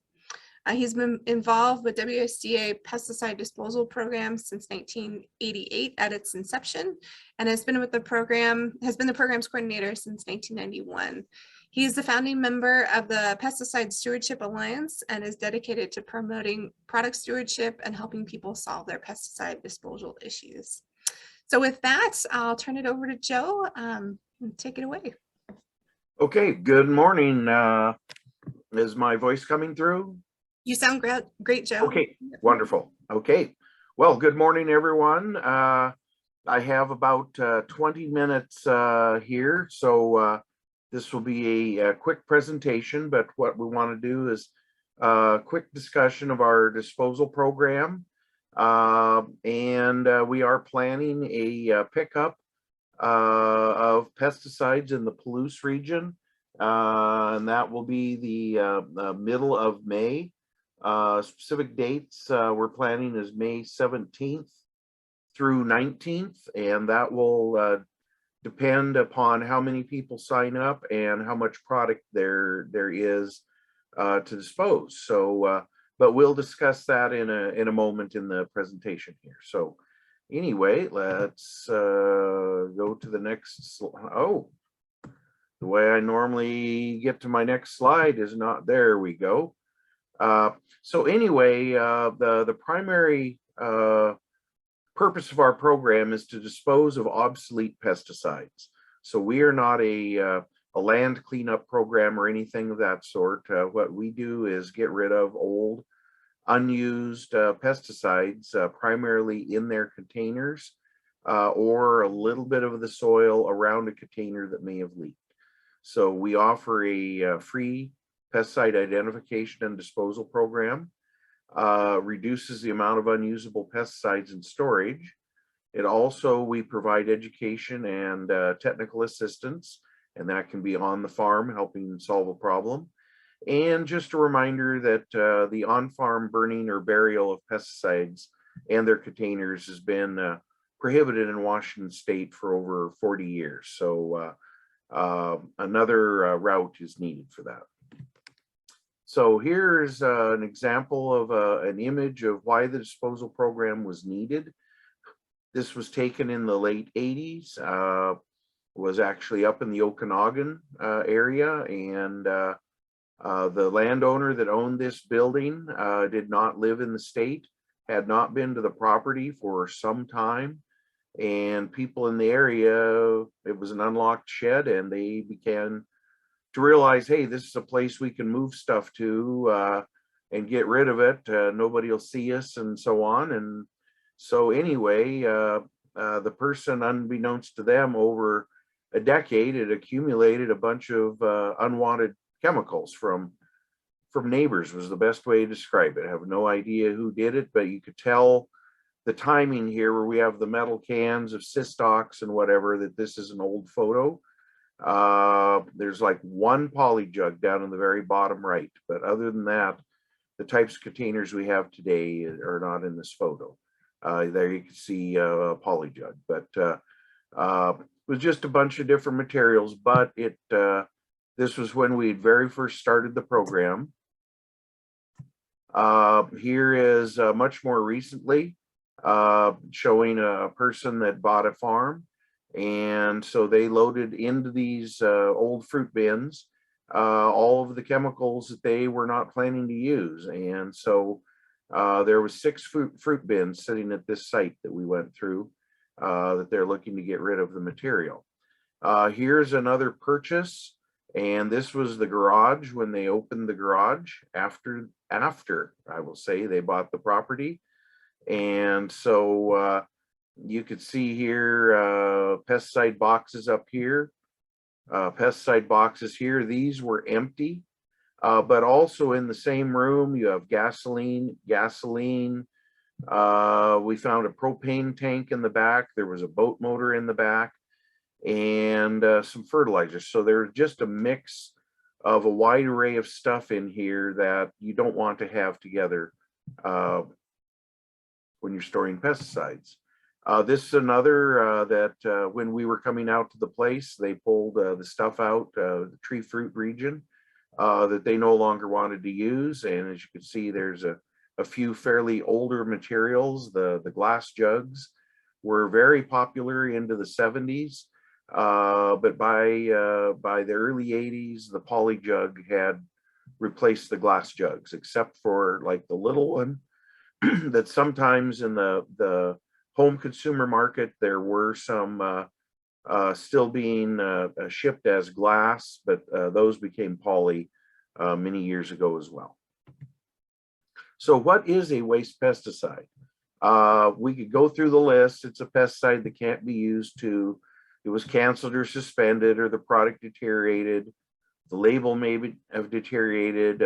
He's been involved with WSDA pesticide disposal program since 1988 at its inception, and has been the program's coordinator since 1991. He is the founding member of the Pesticide Stewardship Alliance and is dedicated to promoting product stewardship and helping people solve their pesticide disposal issues. So with that, I'll turn it over to Joe. Take it away. Okay, good morning. Is my voice coming through? You sound great, Joe. Okay, wonderful. Okay, well, good morning, everyone. I have about 20 minutes here, so this will be a quick presentation, but what we want to do is a quick discussion of our disposal program. And we are planning a pickup of pesticides in the Palouse region, and that will be the middle of May. Specific dates we're planning is May 17th through 19th, and that will depend upon how many people sign up and how much product there is to dispose. So, but we'll discuss that in a moment in the presentation here. So, anyway, let's go to the next. Oh, the way I normally get to my next slide is not. There we go. So anyway, the primary purpose of our program is to dispose of obsolete pesticides. So we are not a land cleanup program or anything of that sort. What we do is get rid of old, unused pesticides, primarily in their containers or a little bit of the soil around a container that may have leaked. So we offer a free pesticide identification and disposal program. Reduces the amount of unusable pesticides in storage. It also, we provide education and technical assistance, and that can be on the farm helping solve a problem. And just a reminder that the on-farm burning or burial of pesticides and their containers has been prohibited in Washington state for over 40 years. So another route is needed for that. So here's an example of an image of why the disposal program was needed. This was taken in the late 80s, was actually up in the Okanagan area, and the landowner that owned this building did not live in the state, had not been to the property for some time, and people in the area, it was an unlocked shed, and they began to realize, hey, this is a place we can move stuff to and get rid of it. Nobody will see us and so on. And so anyway, the person, unbeknownst to them, over a decade, it accumulated a bunch of unwanted chemicals from neighbors, was the best way to describe it. I have no idea who did it, but you could tell the timing here where we have the metal cans of Cystox and whatever, that this is an old photo. There's like one poly jug down in the very bottom right, but other than that, the types of containers we have today are not in this photo. There you can see a poly jug, but it was just a bunch of different materials. But this was when we very first started the program. Here is much more recently showing a person that bought a farm. And so they loaded into these old fruit bins all of the chemicals that they were not planning to use. And so there was 6 fruit bins sitting at this site that we went through that they're looking to get rid of the material. Here's another purchase, and this was the garage when they opened the garage after I will say they bought the property. And so you could see here pesticide boxes up here, pesticide boxes here. These were empty, but also in the same room you have gasoline. We found a propane tank in the back. There was a boat motor in the back, and some fertilizers. So there's just a mix of a wide array of stuff in here that you don't want to have together when you're storing pesticides. This is another that when we were coming out to the place, they pulled the stuff out, the tree fruit region that they no longer wanted to use. And as you can see, there's a few fairly older materials. The glass jugs were very popular into the 70s. But by the early 80s, the poly jug had replaced the glass jugs, except for like the little one that sometimes in the home consumer market, there were some still being shipped as glass, but those became poly many years ago as well. So what is a waste pesticide? We could go through the list. It's a pesticide that can't be used to, it was canceled or suspended, or the product deteriorated. The label may have deteriorated.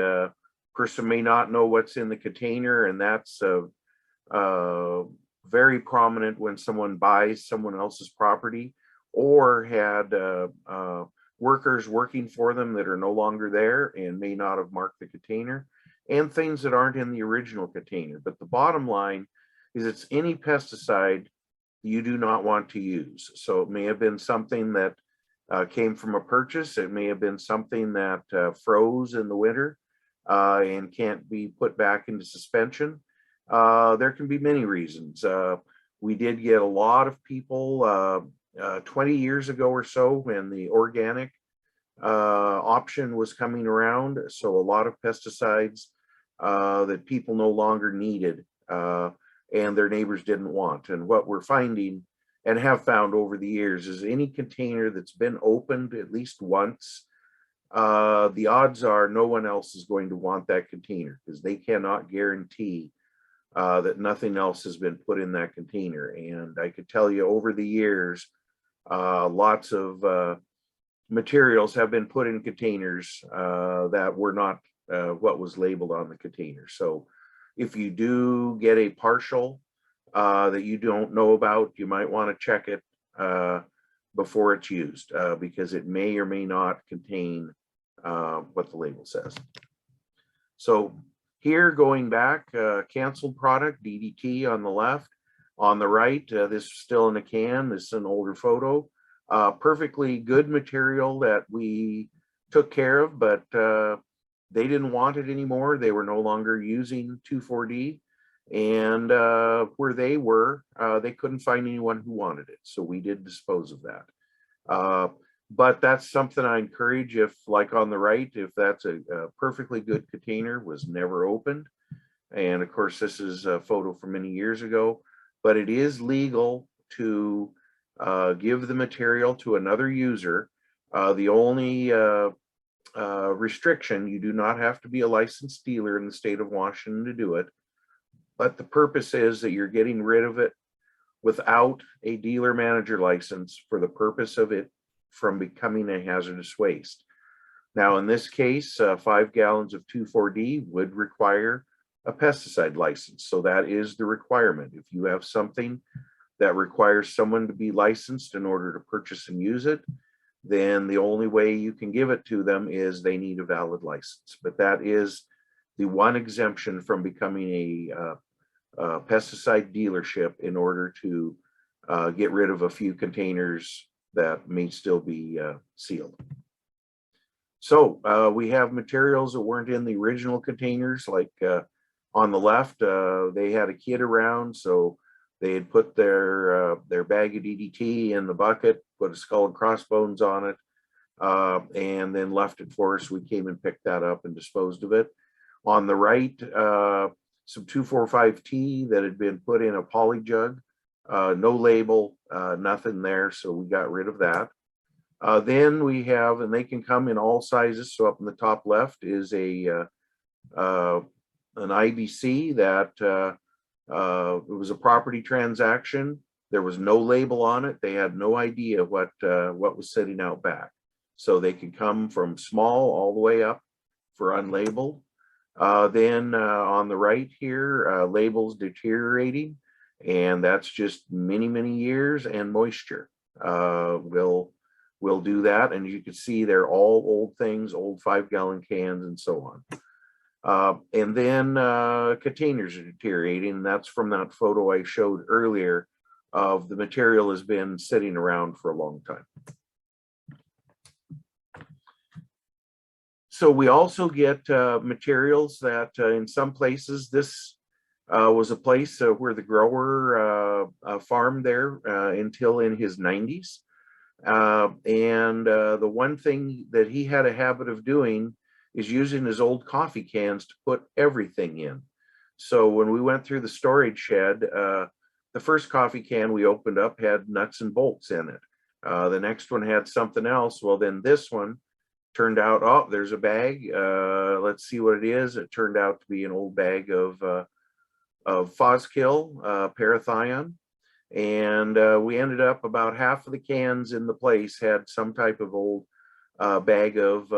Person may not know what's in the container, and that's very prominent when someone buys someone else's property or had workers working for them that are no longer there and may not have marked the container, and things that aren't in the original container. But the bottom line is it's any pesticide you do not want to use. So it may have been something that came from a purchase. It may have been something that froze in the winter and can't be put back into suspension. There can be many reasons. We did get a lot of people 20 years ago or so when the organic option was coming around. So a lot of pesticides that people no longer needed and their neighbors didn't want. And what we're finding and have found over the years is any container that's been opened at least once, the odds are no one else is going to want that container because they cannot guarantee that nothing else has been put in that container. And I could tell you over the years, lots of materials have been put in containers that were not what was labeled on the container. So if you do get a partial that you don't know about, you might want to check it before it's used because it may or may not contain what the label says. So here, going back, canceled product, DDT on the left. On the right, this is still in a can. This is an older photo. Perfectly good material that we took care of, but they didn't want it anymore. They were no longer using 2,4-D. And where they were, they couldn't find anyone who wanted it. So we did dispose of that. But that's something I encourage if, like on the right, if that's a perfectly good container, was never opened. And of course, this is a photo from many years ago, but it is legal to give the material to another user. The only restriction, you do not have to be a licensed dealer in the state of Washington to do it. But the purpose is that you're getting rid of it without a dealer manager license for the purpose of it from becoming a hazardous waste. Now, in this case, 5 gallons of 2,4-D would require a pesticide license. So that is the requirement. If you have something that requires someone to be licensed in order to purchase and use it, then the only way you can give it to them is they need a valid license. But that is the one exemption from becoming a pesticide dealership in order to get rid of a few containers that may still be sealed. So we have materials that weren't in the original containers, like on the left, they had a kid around, so they had put their bag of DDT in the bucket, put a skull and crossbones on it, and then left it for us. We came and picked that up and disposed of it. On the right, some 2,4,5-T that had been put in a poly jug, no label, nothing there, so we got rid of that. Then we have, and they can come in all sizes. So up in the top left is an IBC that it was a property transaction. There was no label on it. They had no idea what was sitting out back. So they could come from small all the way up for unlabeled. Then on the right here, labels deteriorating, and that's just many, many years, and moisture will do that. And you can see they're all old things, old 5-gallon cans and so on. And then containers are deteriorating, and that's from that photo I showed earlier of the material has been sitting around for a long time. So we also get materials that in some places, this was a place where the grower farmed there until in his 90s. The one thing that he had a habit of doing is using his old coffee cans to put everything in. So when we went through the storage shed, the first coffee can we opened up had nuts and bolts in it. The next one had something else. Well, then this one turned out, oh, there's a bag. Let's see what it is. It turned out to be an old bag of Foskill, parathion. And we ended up about half of the cans in the place had some type of old bag of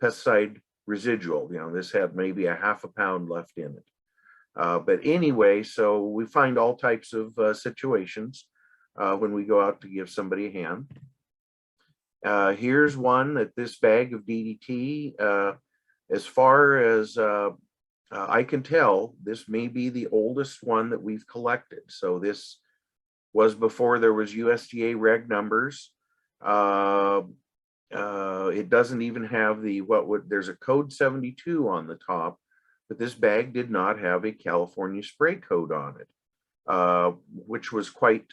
pesticide residual. You know, this had maybe a half a pound left in it. But anyway, so we find all types of situations when we go out to give somebody a hand. Here's one that this bag of DDT, as far as I can tell, this may be the oldest one that we've collected. So this was before there was USDA reg numbers. It doesn't even have the, there's a code 72 on the top, but this bag did not have a California spray code on it, which was quite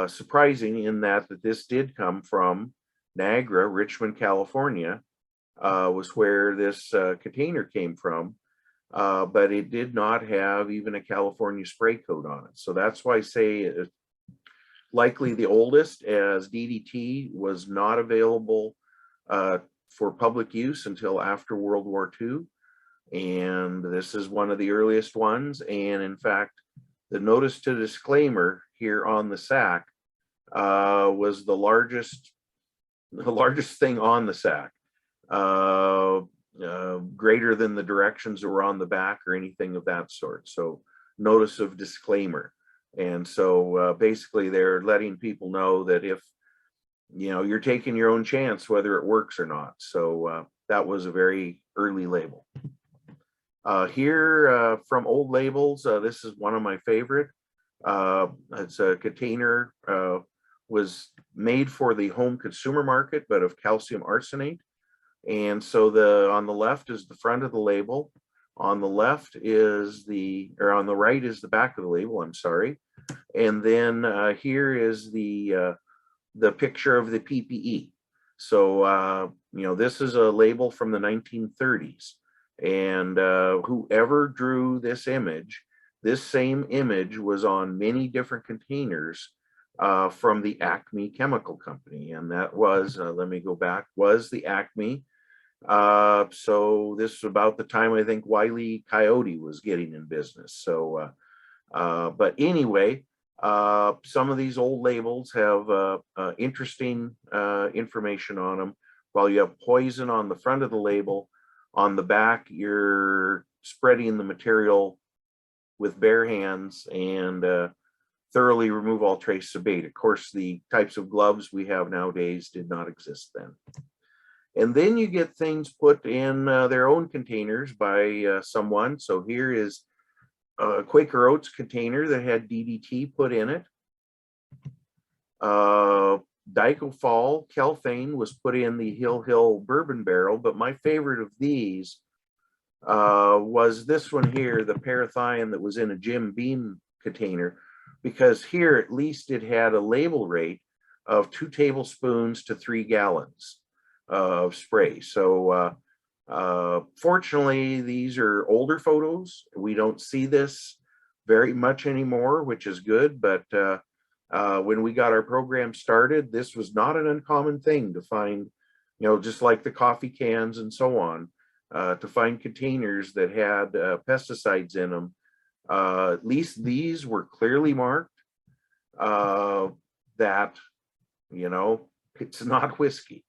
surprising in that this did come from Niagara, Richmond, California, was where this container came from. But it did not have even a California spray code on it. So that's why I say it's likely the oldest, as DDT was not available for public use until after World War II. And this is one of the earliest ones. And in fact, the notice to disclaimer here on the sack was the largest thing on the sack. Greater than the directions that were on the back or anything of that sort. So notice of disclaimer. And so basically they're letting people know that if, you know, you're taking your own chance, whether it works or not. So that was a very early label. Here from old labels, this is one of my favorite. It's a container, was made for the home consumer market, but of calcium arsenate. And so on the left is the front of the label. On the left is on the right is the back of the label, I'm sorry. And then here is the picture of the PPE. So, you know, this is a label from the 1930s. And whoever drew this image, this same image was on many different containers from the Acme Chemical Company. And that was, let me go back, was the Acme. So this is about the time I think Wile E. Coyote was getting in business. So, but anyway, some of these old labels have interesting information on them. While you have poison on the front of the label, on the back, you're spreading the material with bare hands and thoroughly remove all trace of bait. Of course, the types of gloves we have nowadays did not exist then. And then you get things put in their own containers by someone. So here is a Quaker Oats container that had DDT put in it. Dicofol Kelphane was put in the Hill bourbon barrel, but my favorite of these was this one here, the parathion that was in a Jim Beam container, because here at least it had a label rate of 2 tablespoons to 3 gallons of spray. So fortunately, these are older photos. We don't see this very much anymore, which is good. But when we got our program started, this was not an uncommon thing to find, you know, just like the coffee cans and so on, to find containers that had pesticides in them. At least these were clearly marked that, you know, it's not whiskey.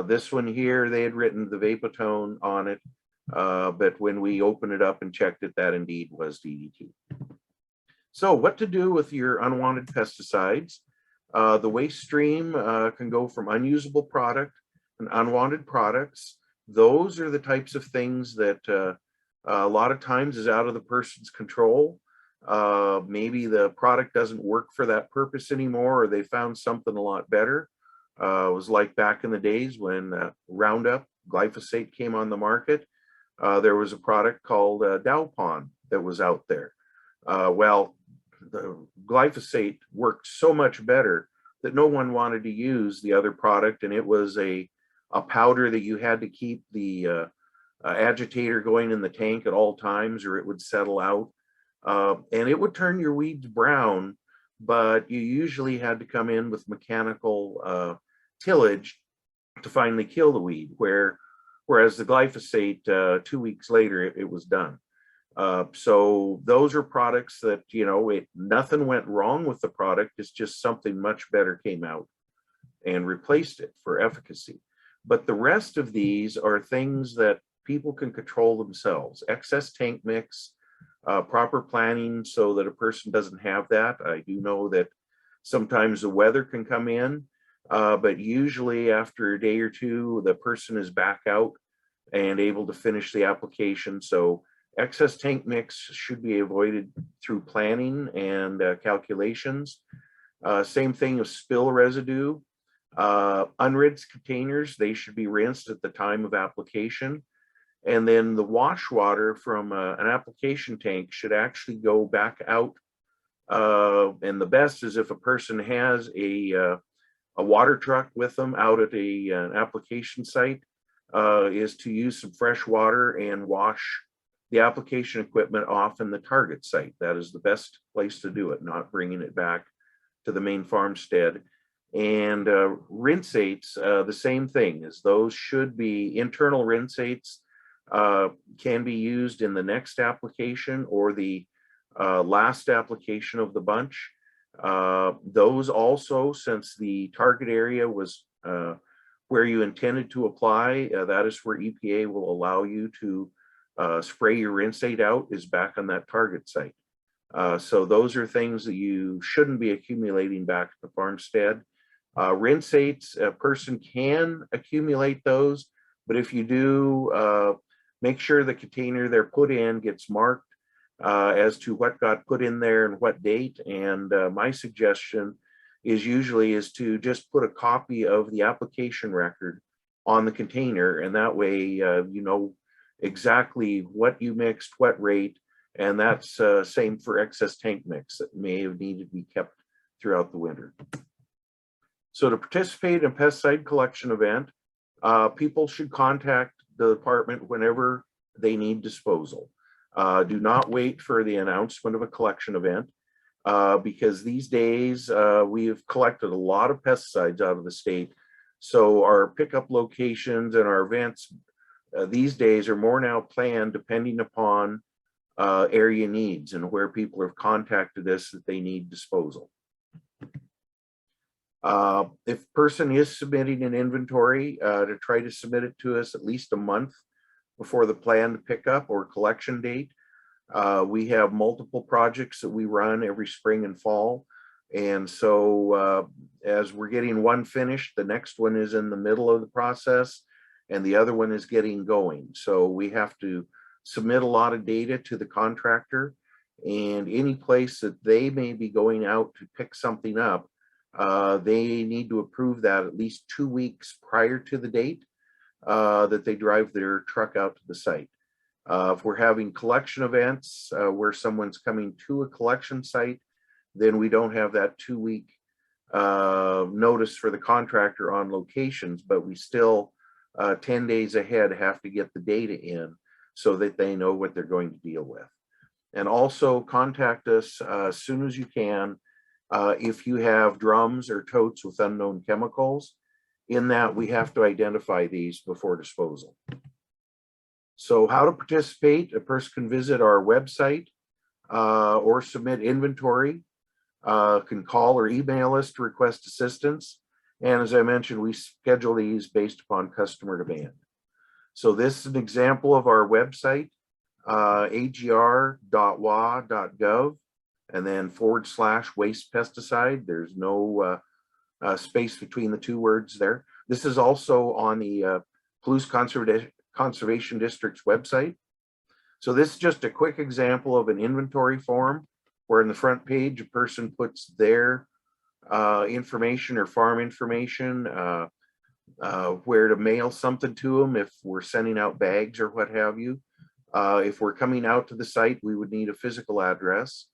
This one here, they had written the Vapotone on it, but when we opened it up and checked it, that indeed was DDT. So what to do with your unwanted pesticides? The waste stream can go from unusable product and unwanted products. Those are the types of things that a lot of times is out of the person's control. Maybe the product doesn't work for that purpose anymore, or they found something a lot better. It was like back in the days when Roundup, glyphosate came on the market. There was a product called Dowpon that was out there. Well, the glyphosate worked so much better that no one wanted to use the other product, and it was a powder that you had to keep the agitator going in the tank at all times or it would settle out. And it would turn your weeds brown, but you usually had to come in with mechanical tillage to finally kill the weed, whereas the glyphosate, 2 weeks later, it was done. So those are products that, you know, nothing went wrong with the product. It's just something much better came out and replaced it for efficacy. But the rest of these are things that people can control themselves. Excess tank mix, proper planning so that a person doesn't have that. I do know that sometimes the weather can come in, but usually after a day or two, the person is back out and able to finish the application. So excess tank mix should be avoided through planning and calculations. Same thing with spill residue. Unrinsed containers, they should be rinsed at the time of application. And then the wash water from an application tank should actually go back out. And the best is if a person has a water truck with them out at an application site, is to use some fresh water and wash the application equipment off in the target site. That is the best place to do it, not bringing it back to the main farmstead. And rinsates, the same thing, as those should be internal rinsates, can be used in the next application or the last application of the bunch. Those also, since the target area was where you intended to apply, that is where EPA will allow you to spray your rinsate out, is back on that target site. So those are things that you shouldn't be accumulating back at the farmstead. Rinsates, a person can accumulate those, but if you do, make sure the container they're put in gets marked as to what got put in there and what date. And my suggestion is usually to just put a copy of the application record on the container, and that way you know exactly what you mixed, what rate, and that's same for excess tank mix that may have needed to be kept throughout the winter. So to participate in a pesticide collection event, people should contact the department whenever they need disposal. Do not wait for the announcement of a collection event, because these days we have collected a lot of pesticides out of the state. So our pickup locations and our events these days are more now planned depending upon area needs and where people have contacted us that they need disposal. If a person is submitting an inventory, to try to submit it to us at least a month before the planned pickup or collection date. We have multiple projects that we run every spring and fall. And so as we're getting one finished, the next one is in the middle of the process and the other one is getting going. So we have to submit a lot of data to the contractor, and any place that they may be going out to pick something up, they need to approve that at least 2 weeks prior to the date that they drive their truck out to the site. If we're having collection events where someone's coming to a collection site, then we don't have that 2 week notice for the contractor on locations, but we still 10 days ahead have to get the data in so that they know what they're going to deal with. And also contact us as soon as you can if you have drums or totes with unknown chemicals. In that, we have to identify these before disposal. So how to participate: a person can visit our website or submit inventory, can call or email us to request assistance. And as I mentioned, we schedule these based upon customer demand. So this is an example of our website, agr.wa.gov, and then /waste pesticide. There's no space between the two words there. This is also on the Palouse Conservation District's website. So this is just a quick example of an inventory form where in the front page a person puts their information or farm information, where to mail something to them if we're sending out bags or what have you. If we're coming out to the site, we would need a physical address,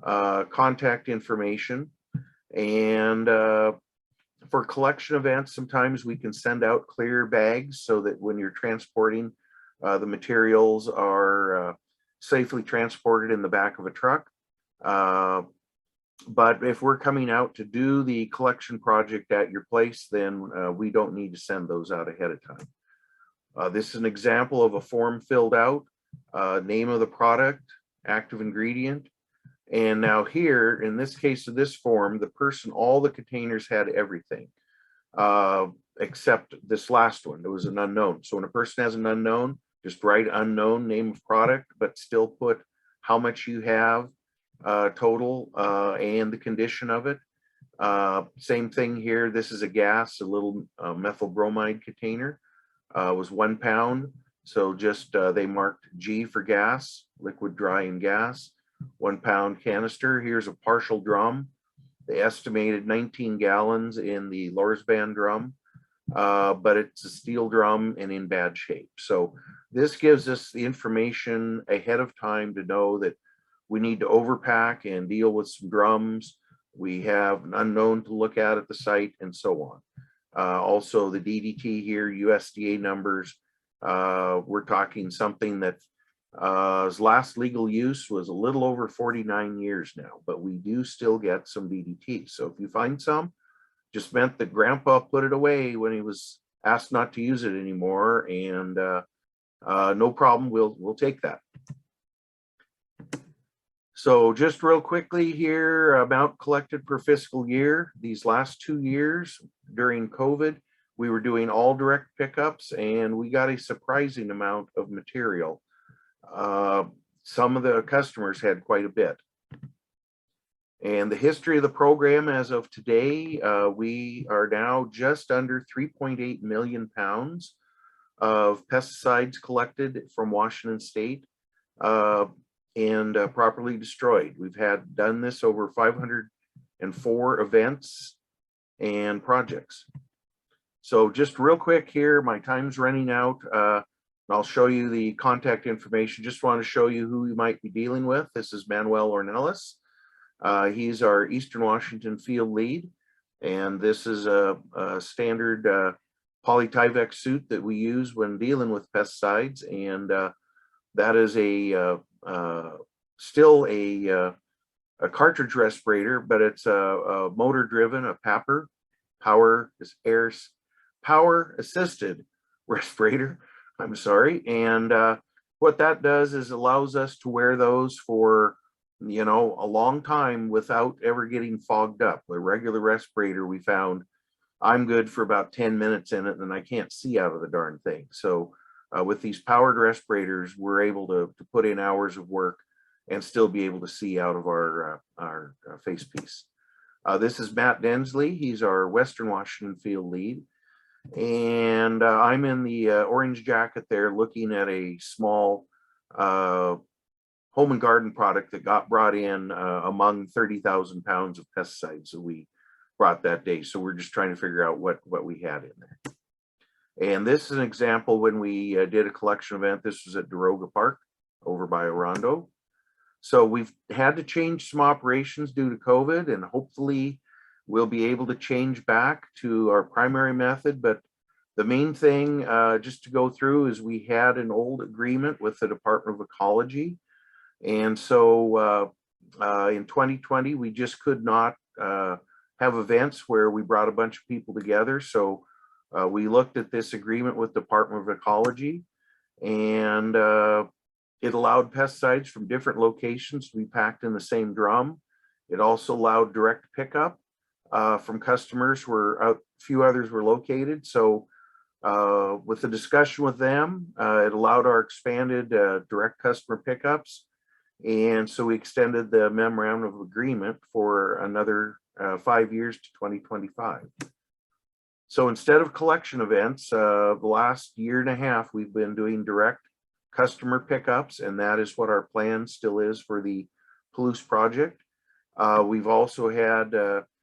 contact information, and For collection events, sometimes we can send out clear bags so that when you're transporting, the materials are safely transported in the back of a truck. But if we're coming out to do the collection project at your place, then we don't need to send those out ahead of time. This is an example of a form filled out, name of the product, active ingredient. And now here, in this case of this form, the person, all the containers had everything, except this last one. There was an unknown. So when a person has an unknown, just write unknown, name of product, but still put how much you have total and the condition of it. Same thing here. This is a gas, a little methyl bromide container. Was 1 pound. So just they marked G for gas, liquid, dry, and gas. 1 pound canister. Here's a partial drum. They estimated 19 gallons in the Lorsban drum, but it's a steel drum and in bad shape. So this gives us the information ahead of time to know that we need to overpack and deal with some drums. We have an unknown to look at the site, and so on. Also the DDT here, USDA numbers, we're talking something that his last legal use was a little over 49 years now, but we do still get some DDT. So if you find some, just meant that grandpa put it away when he was asked not to use it anymore, and no problem, we'll take that. So just real quickly here, amount collected per fiscal year. These last 2 years during COVID, we were doing all direct pickups, and we got a surprising amount of material. Some of the customers had quite a bit. And the history of the program as of today, we are now just under 3.8 million pounds of pesticides collected from Washington State. And properly destroyed. We've done this over 504 events and projects. So just real quick here, my time's running out. I'll show you the contact information. Just want to show you who you might be dealing with. This is Manuel Ornelas. He's our Eastern Washington field lead. And this is a standard poly-Tyvek suit that we use when dealing with pesticides. And that is still a cartridge respirator, but it's a motor driven, a power assisted respirator. I'm sorry. And what that does is allows us to wear those for, a long time without ever getting fogged up. The regular respirator, we found I'm good for about 10 minutes in it and I can't see out of the darn thing. So with these powered respirators, we're able to put in hours of work and still be able to see out of our face piece. This is Matt Densley. He's our Western Washington field lead. And I'm in the orange jacket there looking at a small home and garden product that got brought in among 30,000 pounds of pesticides that we brought that day. So we're just trying to figure out what we had in there. And this is an example when we did a collection event. This was at Daroga Park over by Orondo. So we've had to change some operations due to COVID, and hopefully we'll be able to change back to our primary method. But the main thing just to go through is we had an old agreement with the Department of Ecology. And so in 2020, we just could not have events where we brought a bunch of people together. So we looked at this agreement with Department of Ecology, and it allowed pesticides from different locations to be packed in the same drum. It also allowed direct pickup from customers where a few others were located. So with the discussion with them, it allowed our expanded direct customer pickups. And so we extended the memorandum of agreement for another 5 years to 2025. So instead of collection events, the last year and a half, we've been doing direct customer pickups, and that is what our plan still is for the Palouse project. We've also had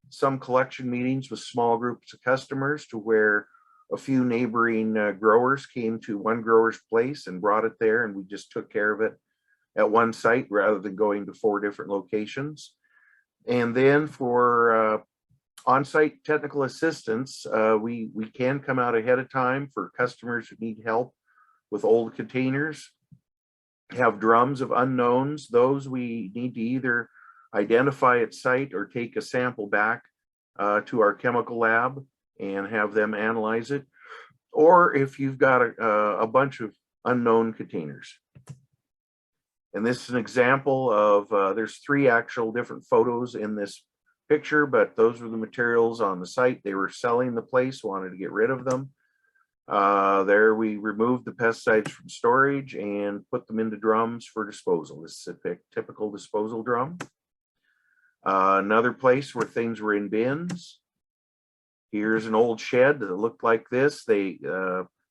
some collection meetings with small groups of customers to where a few neighboring growers came to one grower's place and brought it there, and we just took care of it at one site rather than going to 4 different locations. And then for On-site technical assistance, we can come out ahead of time for customers who need help with old containers, have drums of unknowns. Those we need to either identify at site or take a sample back to our chemical lab and have them analyze it. Or if you've got a bunch of unknown containers. And this is an example of, there's 3 actual different photos in this picture, but those were the materials on the site. They were selling the place, wanted to get rid of them. There we removed the pesticides from storage and put them into drums for disposal. This is a typical disposal drum. Another place where things were in bins. Here's an old shed that looked like this.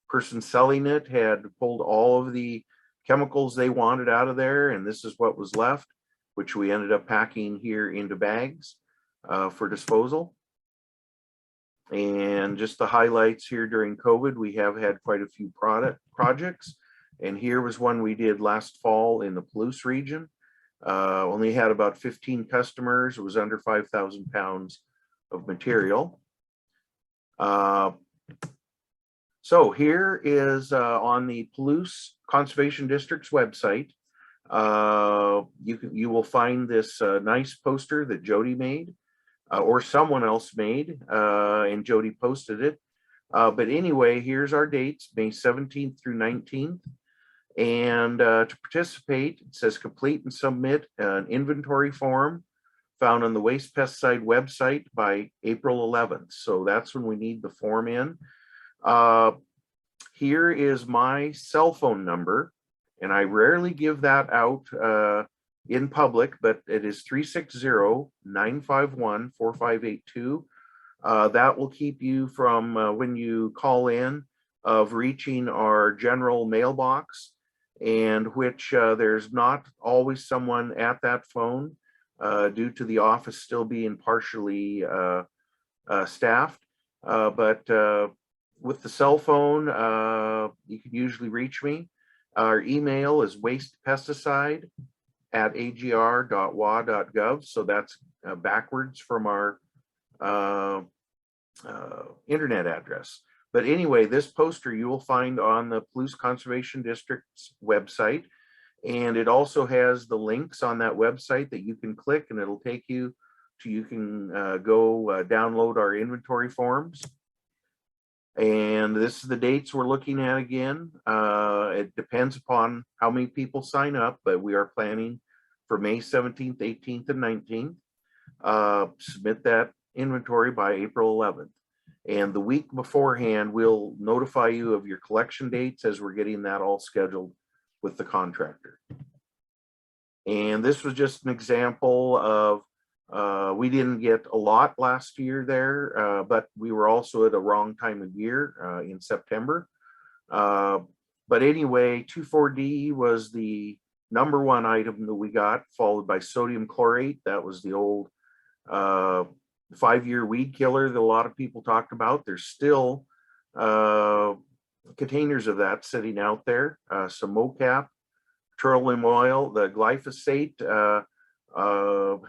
Person selling it had pulled all of the chemicals they wanted out of there, and this is what was left, which we ended up packing here into bags for disposal. And just the highlights here during COVID, we have had quite a few projects. And here was one we did last fall in the Palouse region. Only had about 15 customers. It was under 5,000 pounds of material. So here is on the Palouse Conservation District's website. You will find this nice poster that Jody made, or someone else made, and Jody posted it. But anyway, here's our dates, May 17th through 19th. And to participate, it says complete and submit an inventory form found on the Waste Pesticide website by April 11th. So that's when we need the form in. Here is my cell phone number, and I rarely give that out in public, but it is 360-951-4582. That will keep you from when you call in of reaching our general mailbox, and which there's not always someone at that phone due to the office still being partially staffed. But with the cell phone, you can usually reach me. Our email is wastepesticide@agr.wa.gov. So that's backwards from our internet address. But anyway, this poster you will find on the Palouse Conservation District's website. And it also has the links on that website that you can click, and it'll take you to, you can go download our inventory forms. And this is the dates we're looking at again. It depends upon how many people sign up, but we are planning for May 17th, 18th, and 19th. Submit that inventory by April 11th. And the week beforehand, we'll notify you of your collection dates as we're getting that all scheduled with the contractor. And this was just an example of, we didn't get a lot last year there, but we were also at a wrong time of year in September. But anyway, 2,4-D was the #1 item that we got, followed by sodium chlorate. That was the old 5-year weed killer that a lot of people talked about. There's still containers of that sitting out there. Some mocap, petroleum oil, the glyphosate,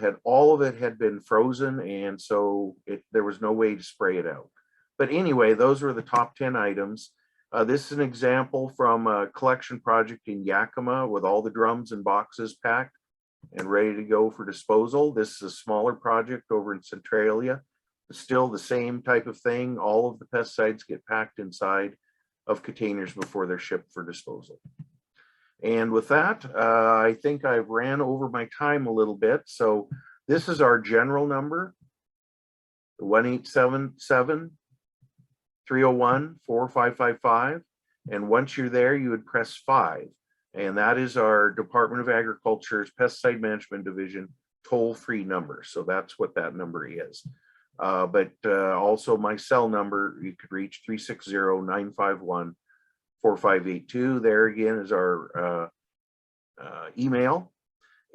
had all of it had been frozen, and so there was no way to spray it out. But anyway, those were the top 10 items. This is an example from a collection project in Yakima with all the drums and boxes packed and ready to go for disposal. This is a smaller project over in Centralia. It's still the same type of thing. All of the pesticides get packed inside of containers before they're shipped for disposal. And with that, I think I've ran over my time a little bit. So this is our general number, 1-877-301-4555. And once you're there, you would press 5. And that is our Department of Agriculture's Pesticide Management Division toll-free number. So that's what that number is. But also my cell number, you could reach 360-951-4582. There again is our email.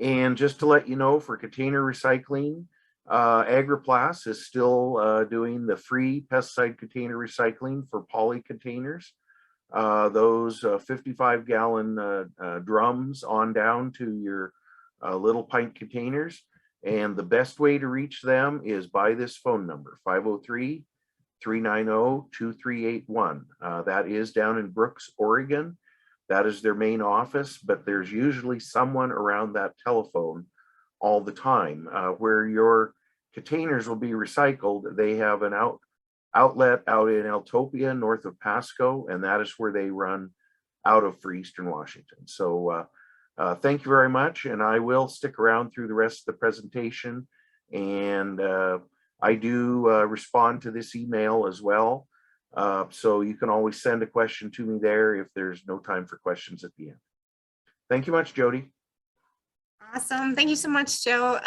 And just to let you know, for container recycling, Agriplast is still doing the free pesticide container recycling for poly containers. Those 55-gallon drums on down to your little pint containers. And the best way to reach them is by this phone number, 503-390-2381. That is down in Brooks, Oregon. That is their main office, but there's usually someone around that telephone all the time. Where your containers will be recycled, they have an outlet out in Eltopia, north of Pasco, and that is where they run out of for Eastern Washington. So thank you very much, and I will stick around through the rest of the presentation. And I do respond to this email as well. So you can always send a question to me there if there's no time for questions at the end. Thank you much, Jody. Awesome. Thank you so much, Joe.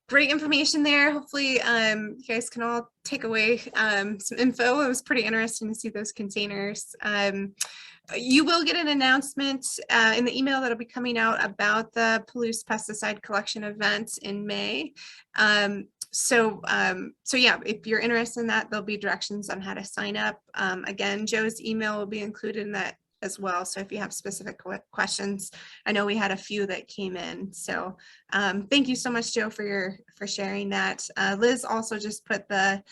Great information there. Hopefully you guys can all take away some info. It was pretty interesting to see those containers. You will get an announcement in the email that'll be coming out about the Palouse pesticide collection event in May. So yeah, if you're interested in that, there'll be directions on how to sign up. Again, Joe's email will be included in that as well. So if you have specific questions, I know we had a few that came in. So thank you so much, Joe, for sharing that. Liz also just put the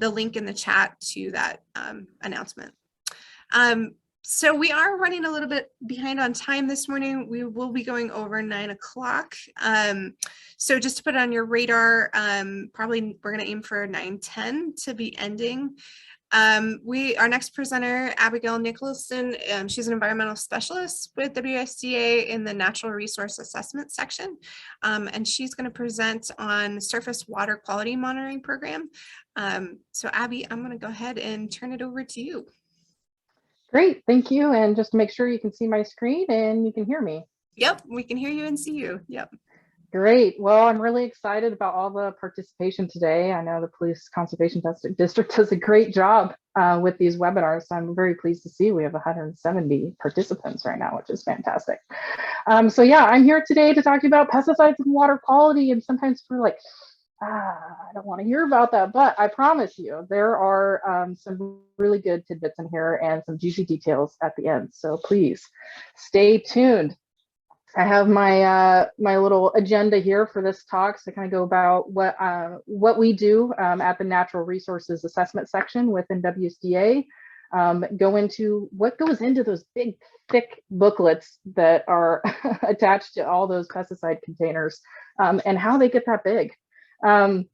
link in the chat to that announcement. So we are running a little bit behind on time this morning. We will be going over 9 o'clock. So just to put it on your radar, probably we're going to aim for 9:10 to be ending. Our next presenter, Abigail Nicholson, she's an environmental specialist with WSDA in the Natural Resource Assessment section. And she's going to present on surface water quality monitoring program. So Abby, I'm going to go ahead and turn it over to you. Great, thank you. And just to make sure you can see my screen and you can hear me. Yep, we can hear you and see you. Yep. Great. Well, I'm really excited about all the participation today. I know the Palouse Conservation District does a great job with these webinars. So I'm very pleased to see we have 170 participants right now, which is fantastic. So yeah, I'm here today to talk about pesticides and water quality. And sometimes we're like, I don't want to hear about that, but I promise you there are some really good tidbits in here and some juicy details at the end. So please stay tuned. I have my my little agenda here for this talk, so kind of go about what we do at the Natural Resources Assessment section within WSDA. Go into what goes into those big, thick booklets that are attached to all those pesticide containers and how they get that big. And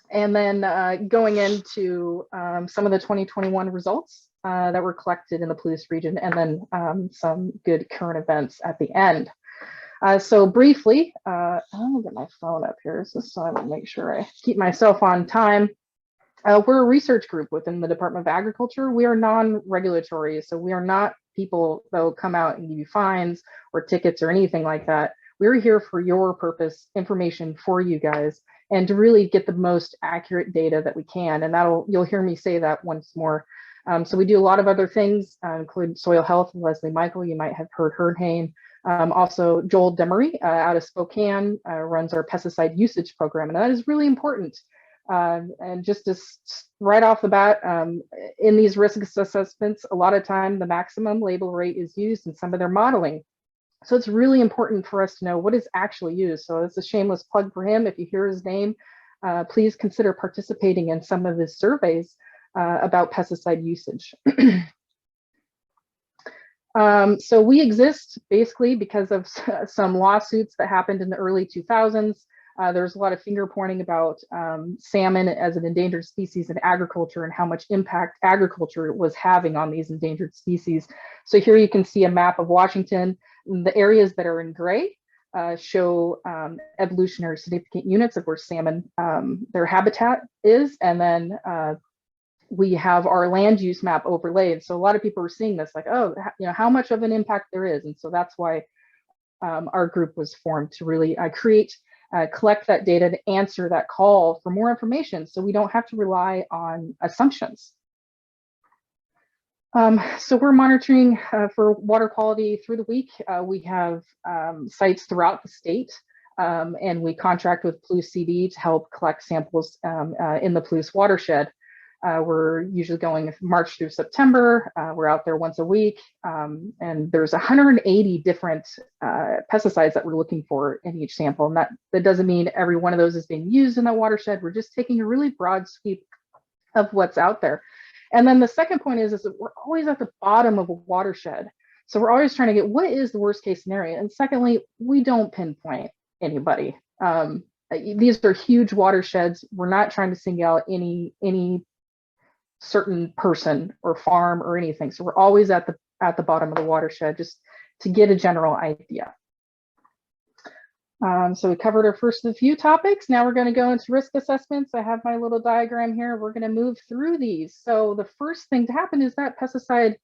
then going into some of the 2021 results that were collected in the Palouse region, and then some good current events at the end. So briefly, I'll get my phone up here just so I will make sure I keep myself on time. We're a research group within the Department of Agriculture. We are non-regulatory, so we are not people that will come out and give you fines or tickets or anything like that. We're here for your purpose, information for you guys, and to really get the most accurate data that we can. And you'll hear me say that once more. So we do a lot of other things, include soil health. Leslie Michael, you might have heard her name. Also, Joel Demery out of Spokane runs our pesticide usage program, and that is really important. And just right off the bat, in these risk assessments, a lot of time the maximum label rate is used in some of their modeling. So it's really important for us to know what is actually used. So it's a shameless plug for him. If you hear his name, please consider participating in some of his surveys about pesticide usage. So we exist basically because of some lawsuits that happened in the early 2000s. There's a lot of finger pointing about salmon as an endangered species in agriculture and how much impact agriculture was having on these endangered species. So here you can see a map of Washington. The areas that are in gray show evolutionary significant units of where salmon, their habitat is, and then we have our land use map overlaid. So a lot of people are seeing this like, oh, how much of an impact there is. And so that's why our group was formed, to really collect that data to answer that call for more information, so we don't have to rely on assumptions. So we're monitoring for water quality through the week. We have sites throughout the state, and we contract with Palouse CD to help collect samples in the Palouse watershed. We're usually going March through September. We're out there once a week, and there's 180 different pesticides that we're looking for in each sample. And that doesn't mean every one of those is being used in that watershed. We're just taking a really broad sweep of what's out there. And then the second point is that we're always at the bottom of a watershed. So we're always trying to get what is the worst case scenario. And secondly, we don't pinpoint anybody. These are huge watersheds. We're not trying to single out any certain person or farm or anything. So we're always at the bottom of the watershed just to get a general idea. So we covered our first of the few topics. Now we're going to go into risk assessments. I have my little diagram here. We're going to move through these. So the first thing to happen is that pesticide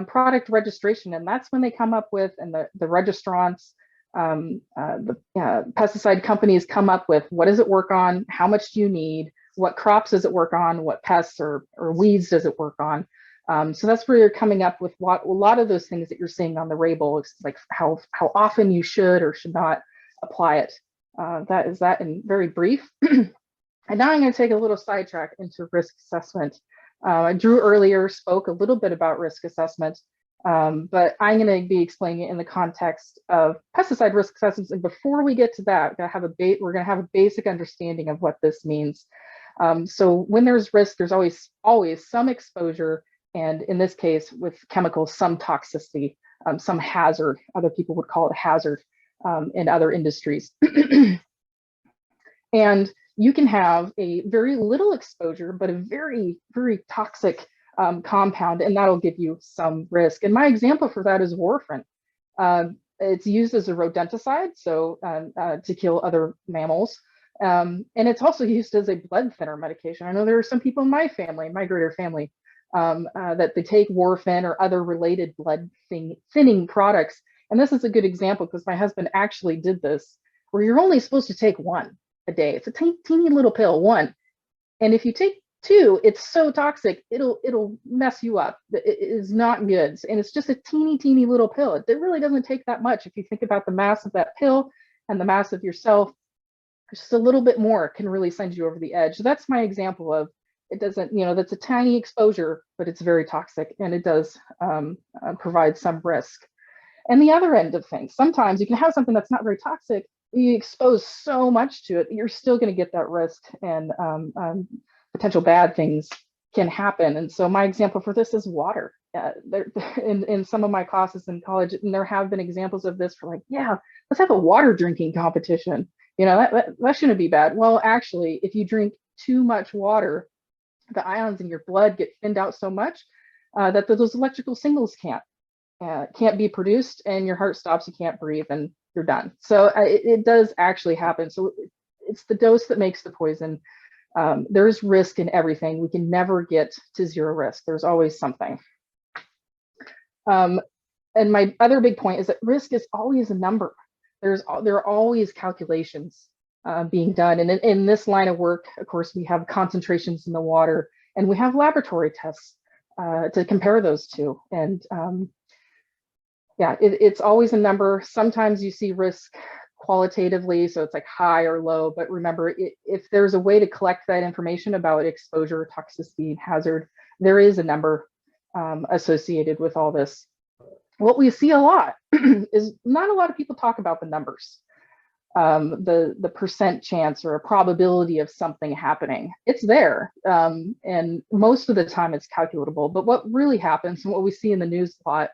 product registration, and that's when they come up with, and the registrants, the pesticide companies come up with, what does it work on? How much do you need? What crops does it work on? What pests or weeds does it work on? So that's where you're coming up with a lot of those things that you're seeing on the label, like how often you should or should not apply it. That is that in very brief. And now I'm going to take a little sidetrack into risk assessment. Drew earlier spoke a little bit about risk assessment, but I'm going to be explaining it in the context of pesticide risk assessments. And before we get to that, we're going to have a basic understanding of what this means. So when there's risk, there's always some exposure, and in this case, with chemicals, some toxicity, some hazard. Other people would call it hazard in other industries. And you can have a very little exposure, but a very, very toxic compound, and that'll give you some risk. And my example for that is warfarin. It's used as a rodenticide, so to kill other mammals. And it's also used as a blood thinner medication. I know there are some people in my family, my greater family, that they take warfarin or other related blood thinning products. And this is a good example because my husband actually did this, where you're only supposed to take one a day. It's a teeny little pill, one. And if you take two, it's so toxic, it'll mess you up. It is not good. And it's just a teeny little pill. It really doesn't take that much. If you think about the mass of that pill and the mass of yourself, just a little bit more can really send you over the edge. So that's my example of, it doesn't, that's a tiny exposure, but it's very toxic, and it does provide some risk. And the other end of things, sometimes you can have something that's not very toxic, you expose so much to it, you're still going to get that risk, and potential bad things can happen. And so my example for this is water. In some of my classes in college, and there have been examples of this for, like, yeah, let's have a water drinking competition. That shouldn't be bad. Well, actually, if you drink too much water, the ions in your blood get thinned out so much that those electrical signals can't be produced, and your heart stops, you can't breathe, and you're done. So it does actually happen. So it's the dose that makes the poison. There's risk in everything. We can never get to zero risk. There's always something. And my other big point is that risk is always a number. There are always calculations being done. And in this line of work, of course, we have concentrations in the water, and we have laboratory tests to compare those two. And yeah, it's always a number. Sometimes you see risk qualitatively, so it's like high or low, but remember, if there's a way to collect that information about exposure, toxicity, and hazard, there is a number associated with all this. What we see a lot is not a lot of people talk about the numbers, the percent chance or a probability of something happening. It's there, and most of the time it's calculable, but what really happens, and what we see in the news a lot,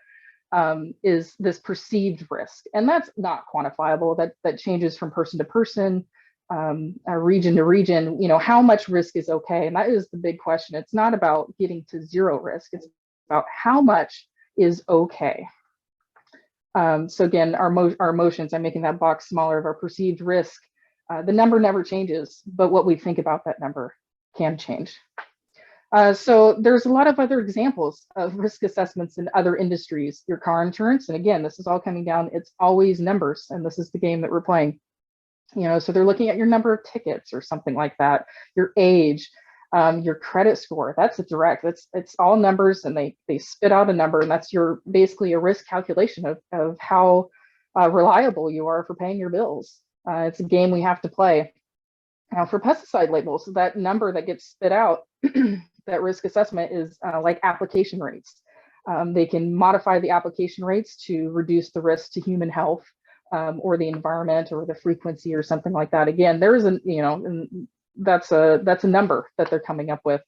is this perceived risk, and that's not quantifiable. That changes from person to person, region to region. How much risk is okay, and that is the big question. It's not about getting to zero risk. It's about how much is okay. So again, our emotions, I'm making that box smaller, of our perceived risk. The number never changes, but what we think about that number can change. So there's a lot of other examples of risk assessments in other industries. Your car insurance, and again, this is all coming down, it's always numbers, and this is the game that we're playing. So they're looking at your number of tickets or something like that, your age, your credit score. That's a direct, it's all numbers, and they spit out a number, and that's basically a risk calculation of how reliable you are for paying your bills. It's a game we have to play. Now for pesticide labels, that number that gets spit out that risk assessment is like application rates. They can modify the application rates to reduce the risk to human health or the environment or the frequency or something like that. Again, there is that's a number that they're coming up with.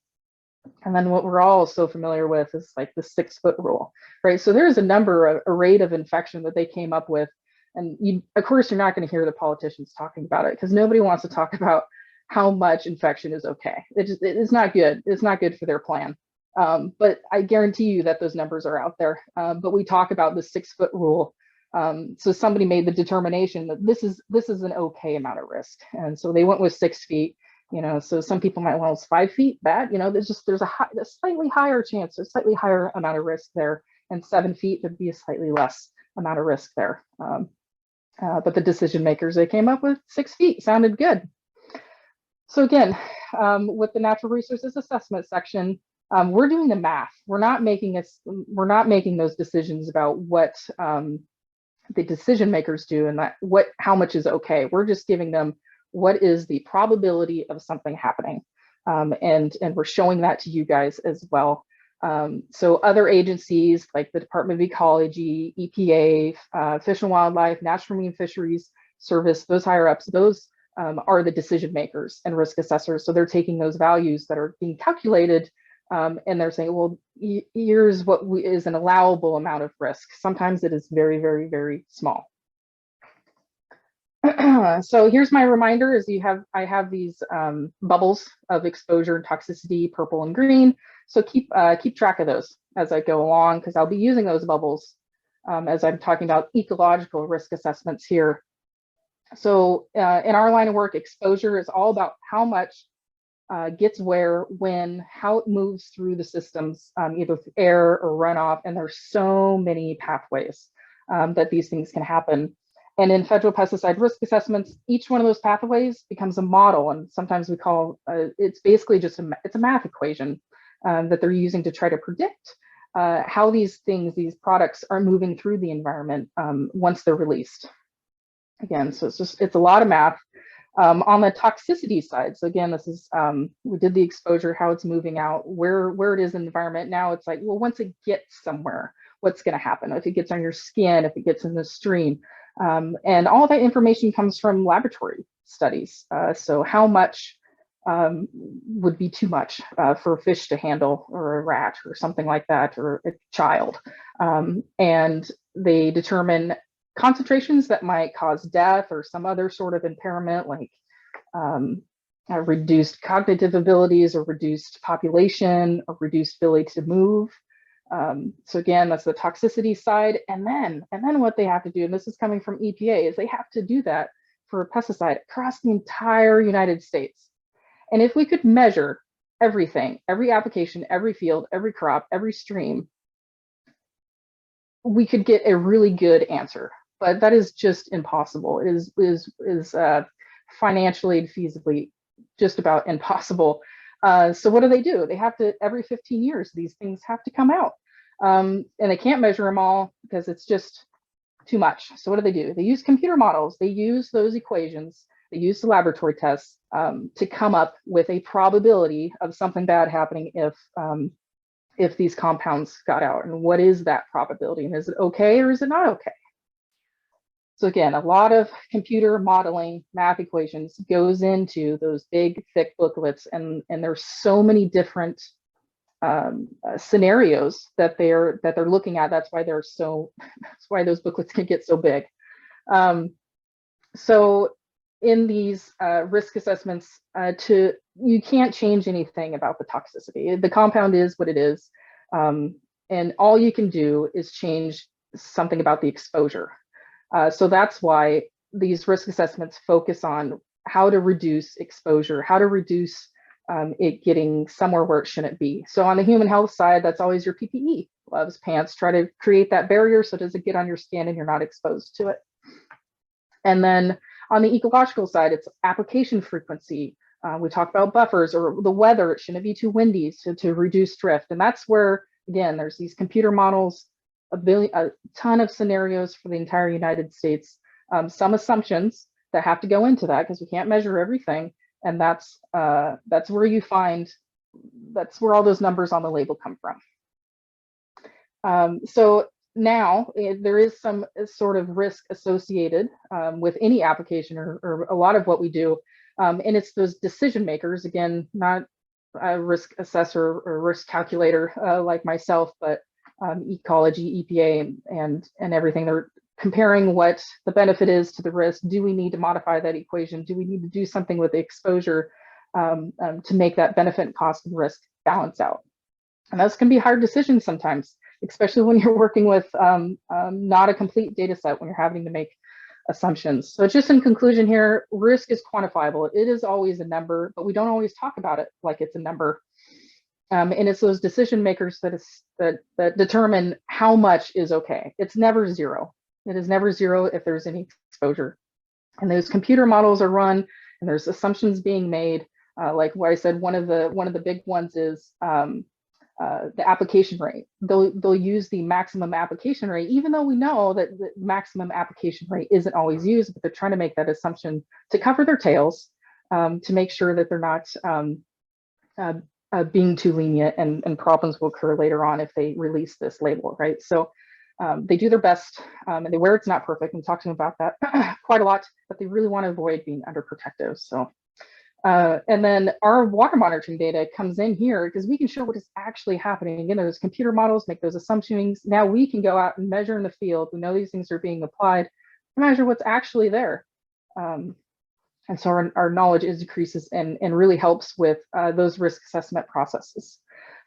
And then what we're all so familiar with is like the 6-foot rule, right? So there's a rate of infection that they came up with. And of course, you're not going to hear the politicians talking about it because nobody wants to talk about how much infection is okay. It's not good. It's not good for their plan. But I guarantee you that those numbers are out there. But we talk about the 6-foot rule. So somebody made the determination that this is an okay amount of risk. And so they went with 6 feet. So some people might, well, it's 5 feet bad. There's a slightly higher chance, a slightly higher amount of risk there, and 7 feet would be a slightly less amount of risk there. But the decision makers, they came up with 6 feet, sounded good. So again, with the natural resources assessment section, we're doing the math. We're not making those decisions about what the decision makers do and how much is okay. We're just giving them what is the probability of something happening. And we're showing that to you guys as well. So other agencies like the Department of Ecology, EPA, Fish and Wildlife, National Marine Fisheries Service, those higher ups, those are the decision makers and risk assessors. So they're taking those values that are being calculated and they're saying, well, here's what is an allowable amount of risk. Sometimes it is very, very, very small. So here's my reminder is I have these bubbles of exposure and toxicity, purple and green. So keep track of those as I go along, because I'll be using those bubbles as I'm talking about ecological risk assessments here. So in our line of work, exposure is all about how much gets where, when, how it moves through the systems, either through air or runoff. And there's so many pathways that these things can happen. And in federal pesticide risk assessments, each one of those pathways becomes a model. And sometimes we call it's basically just it's a math equation that they're using to try to predict how these products are moving through the environment once they're released. Again, so it's a lot of math. On the toxicity side, so again, this is, we did the exposure, how it's moving out, where it is in the environment. Now it's like, well, once it gets somewhere, what's going to happen? If it gets on your skin, if it gets in the stream. And all that information comes from laboratory studies. So how much would be too much for a fish to handle, or a rat, or something like that, or a child. And they determine concentrations that might cause death or some other sort of impairment, like reduced cognitive abilities, or reduced population, or reduced ability to move. So again, that's the toxicity side. And then what they have to do, and this is coming from EPA, is they have to do that for a pesticide across the entire United States. And if we could measure everything, every application, every field, every crop, every stream, we could get a really good answer. But that is just impossible. It is financially and feasibly just about impossible. So what do? They have to, every 15 years, these things have to come out. And they can't measure them all because it's just too much. So what do? They use computer models. They use those equations. They use the laboratory tests to come up with a probability of something bad happening if these compounds got out. And what is that probability? And is it okay or is it not okay? So again, a lot of computer modeling, math equations goes into those big, thick booklets, and there's so many different scenarios that they're looking at. That's why that's why those booklets can get so big. So in these risk assessments, you can't change anything about the toxicity. The compound is what it is, and all you can do is change something about the exposure. So that's why these risk assessments focus on how to reduce exposure, how to reduce it getting somewhere where it shouldn't be. So on the human health side, that's always your PPE, gloves, pants, try to create that barrier so it doesn't get on your skin and you're not exposed to it. And then on the ecological side, it's application frequency. We talk about buffers or the weather, it shouldn't be too windy to reduce drift. And that's where, again, there's these computer models, a ton of scenarios for the entire United States, some assumptions that have to go into that because we can't measure everything. And that's where you find that's where all those numbers on the label come from. So now there is some sort of risk associated with any application or a lot of what we do. And it's those decision makers, again, not a risk assessor or risk calculator like myself, but Ecology, EPA, and everything. They're comparing what the benefit is to the risk. Do we need to modify that equation? Do we need to do something with the exposure to make that benefit, cost, and risk balance out? And those can be hard decisions sometimes, especially when you're working with not a complete data set, when you're having to make assumptions. So just in conclusion here, risk is quantifiable. It is always a number, but we don't always talk about it like it's a number. And it's those decision makers that determine how much is okay. It's never zero. It is never zero if there's any exposure. And those computer models are run, and there's assumptions being made. Like what I said, one of the big ones is the application rate. They'll use the maximum application rate, even though we know that the maximum application rate isn't always used, but they're trying to make that assumption to cover their tails, to make sure that they're not being too lenient, and problems will occur later on if they release this label, right? So they do their best, and they wear it's not perfect. I'm talking about that quite a lot, but they really want to avoid being underprotective. So, and then our water monitoring data comes in here because we can show what is actually happening. Again, those computer models make those assumptions. Now we can go out and measure in the field. We know these things are being applied, measure what's actually there. And so our knowledge is decreases and really helps with those risk assessment processes.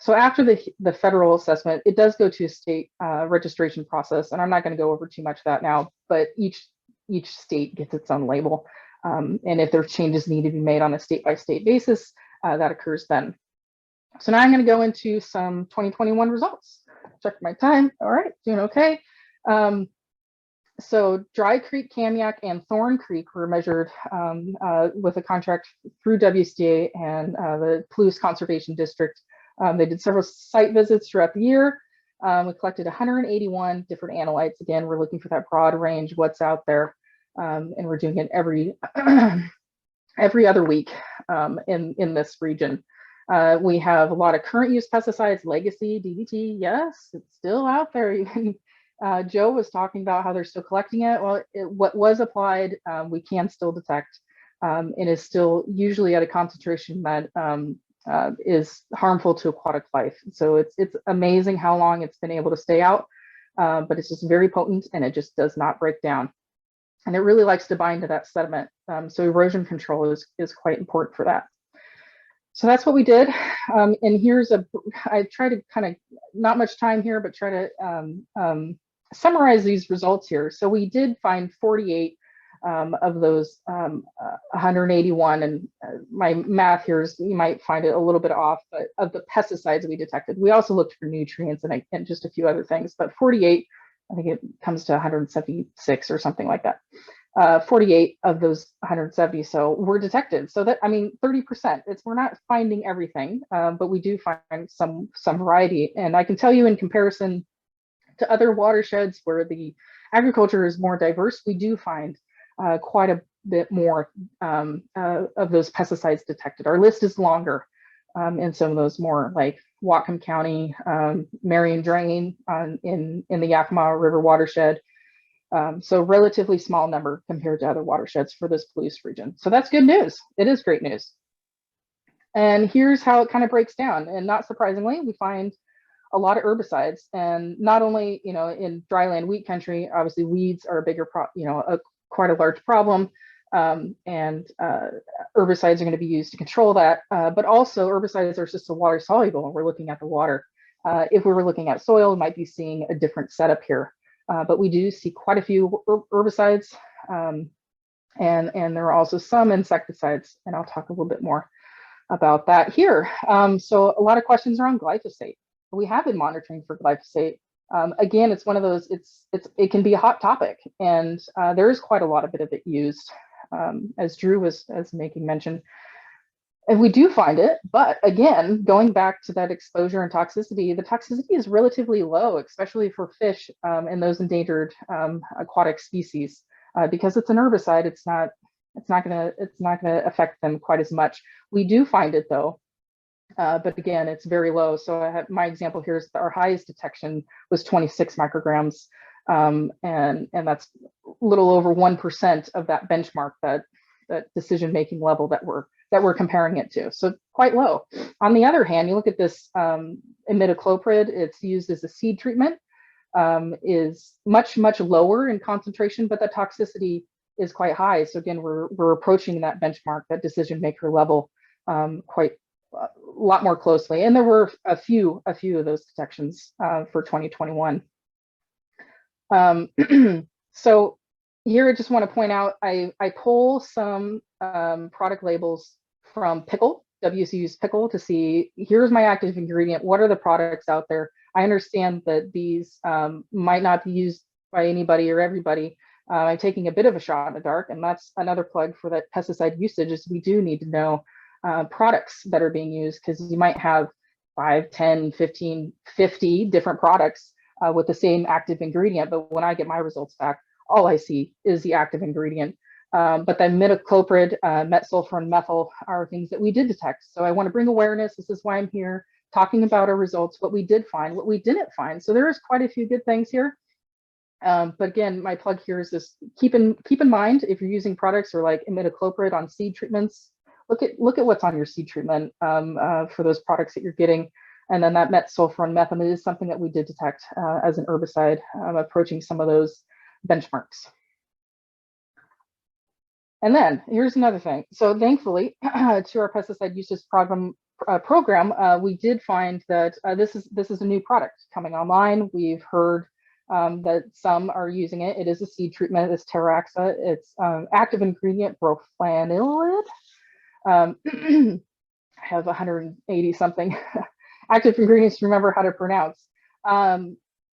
So after the federal assessment, it does go to a state registration process, and I'm not going to go over too much of that now, but each state gets its own label. And if there's changes need to be made on a state-by-state basis, that occurs then. So now I'm going to go into some 2021 results. Check my time. All right, doing okay. So Dry Creek, Kamiak, and Thorn Creek were measured with a contract through WCA and the Palouse Conservation District. They did several site visits throughout the year. We collected 181 different analytes. Again, we're looking for that broad range, what's out there. And we're doing it every other week in this region. We have a lot of current use pesticides, legacy, DDT, yes, it's still out there. Even Joe was talking about how they're still collecting it. Well, what was applied, we can still detect. It is still usually at a concentration that is harmful to aquatic life. So it's amazing how long it's been able to stay out, but it's just very potent and it just does not break down. And it really likes to bind to that sediment. So erosion control is quite important for that. So that's what we did. And here's I try to kind of, not much time here, but try to summarize these results here. So we did find 48 of those 181, and my math here is, you might find it a little bit off, but of the pesticides we detected. We also looked for nutrients and just a few other things, but 48, I think it comes to 176 or something like that. 48 of those 170 so were detected. So that, I mean, 30%. We're not finding everything, but we do find some variety. And I can tell you, in comparison to other watersheds where the agriculture is more diverse, we do find quite a bit more of those pesticides detected. Our list is longer in some of those more like Whatcom County, Marion Drain in the Yakima River watershed. So relatively small number compared to other watersheds for this Palouse region. So that's good news. It is great news. And here's how it kind of breaks down. And not surprisingly, we find a lot of herbicides, and not only, you know, in dryland wheat country, obviously weeds are a bigger, quite a large problem. And herbicides are going to be used to control that, but also herbicides are just water soluble, and we're looking at the water. If we were looking at soil, we might be seeing a different setup here, but we do see quite a few herbicides, and there are also some insecticides, and I'll talk a little bit more about that here. So a lot of questions around glyphosate. We have been monitoring for glyphosate. Again, it's one of those, it can be a hot topic, and there is quite a lot of it used, as Drew was making mention. And we do find it, but again, going back to that exposure and toxicity, the toxicity is relatively low, especially for fish and those endangered aquatic species, because it's an herbicide. It's not gonna affect them quite as much. We do find it though But again, it's very low. So I have, my example here is our highest detection was 26 micrograms. And that's a little over 1% of that benchmark, that decision-making level that we're comparing it to. So quite low. On the other hand, you look at this imidacloprid, it's used as a seed treatment, is much lower in concentration, but the toxicity is quite high. So again, we're approaching that benchmark, that decision maker level, quite a lot more closely. And there were a few of those detections for 2021. So here I just want to point out, I pull some product labels from Pickle, WCU's Pickle, to see, here's my active ingredient, what are the products out there? I understand that these might not be used by anybody or everybody. I'm taking a bit of a shot in the dark, and that's another plug for that pesticide usage, is we do need to know products that are being used, because you might have 5, 10, 15, 50 different products with the same active ingredient. But when I get my results back, all I see is the active ingredient. But the imidacloprid, metsulfur, and methyl are things that we did detect. So I want to bring awareness. This is why I'm here talking about our results, what we did find, what we didn't find. So there is quite a few good things here. But again, my plug here is this: keep in mind, if you're using products or like imidacloprid on seed treatments, look at what's on your seed treatment for those products that you're getting. And then that metsulfur and methyl is something that we did detect as an herbicide, approaching some of those benchmarks. And then here's another thing. So thankfully, to our pesticide usage program, we did find that this is a new product coming online. We've heard that some are using it. It is a seed treatment. It's Taraxa. It's active ingredient broflanilide. I have 180 something active ingredients to remember how to pronounce.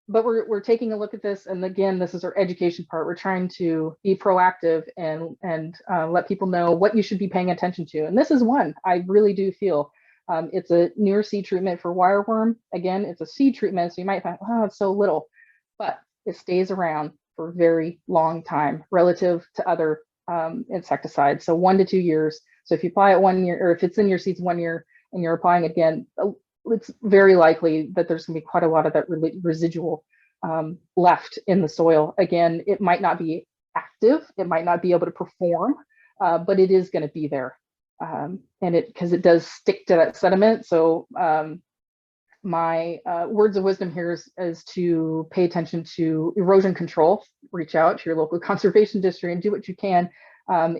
But we're taking a look at this, and again, this is our education part. We're trying to be proactive and let people know what you should be paying attention to. And this is one I really do feel. It's a newer seed treatment for wireworm. Again, it's a seed treatment, so you might find, oh, it's so little, but it stays around for a very long time relative to other insecticides. So 1 to 2 years. So if you apply it 1 year, or if it's in your seeds 1 year and you're applying it again, it's very likely that there's going to be quite a lot of that residual left in the soil. Again, it might not be active, it might not be able to perform, but it is going to be there. And because it does stick to that sediment. So my words of wisdom here is to pay attention to erosion control. Reach out to your local conservation district and do what you can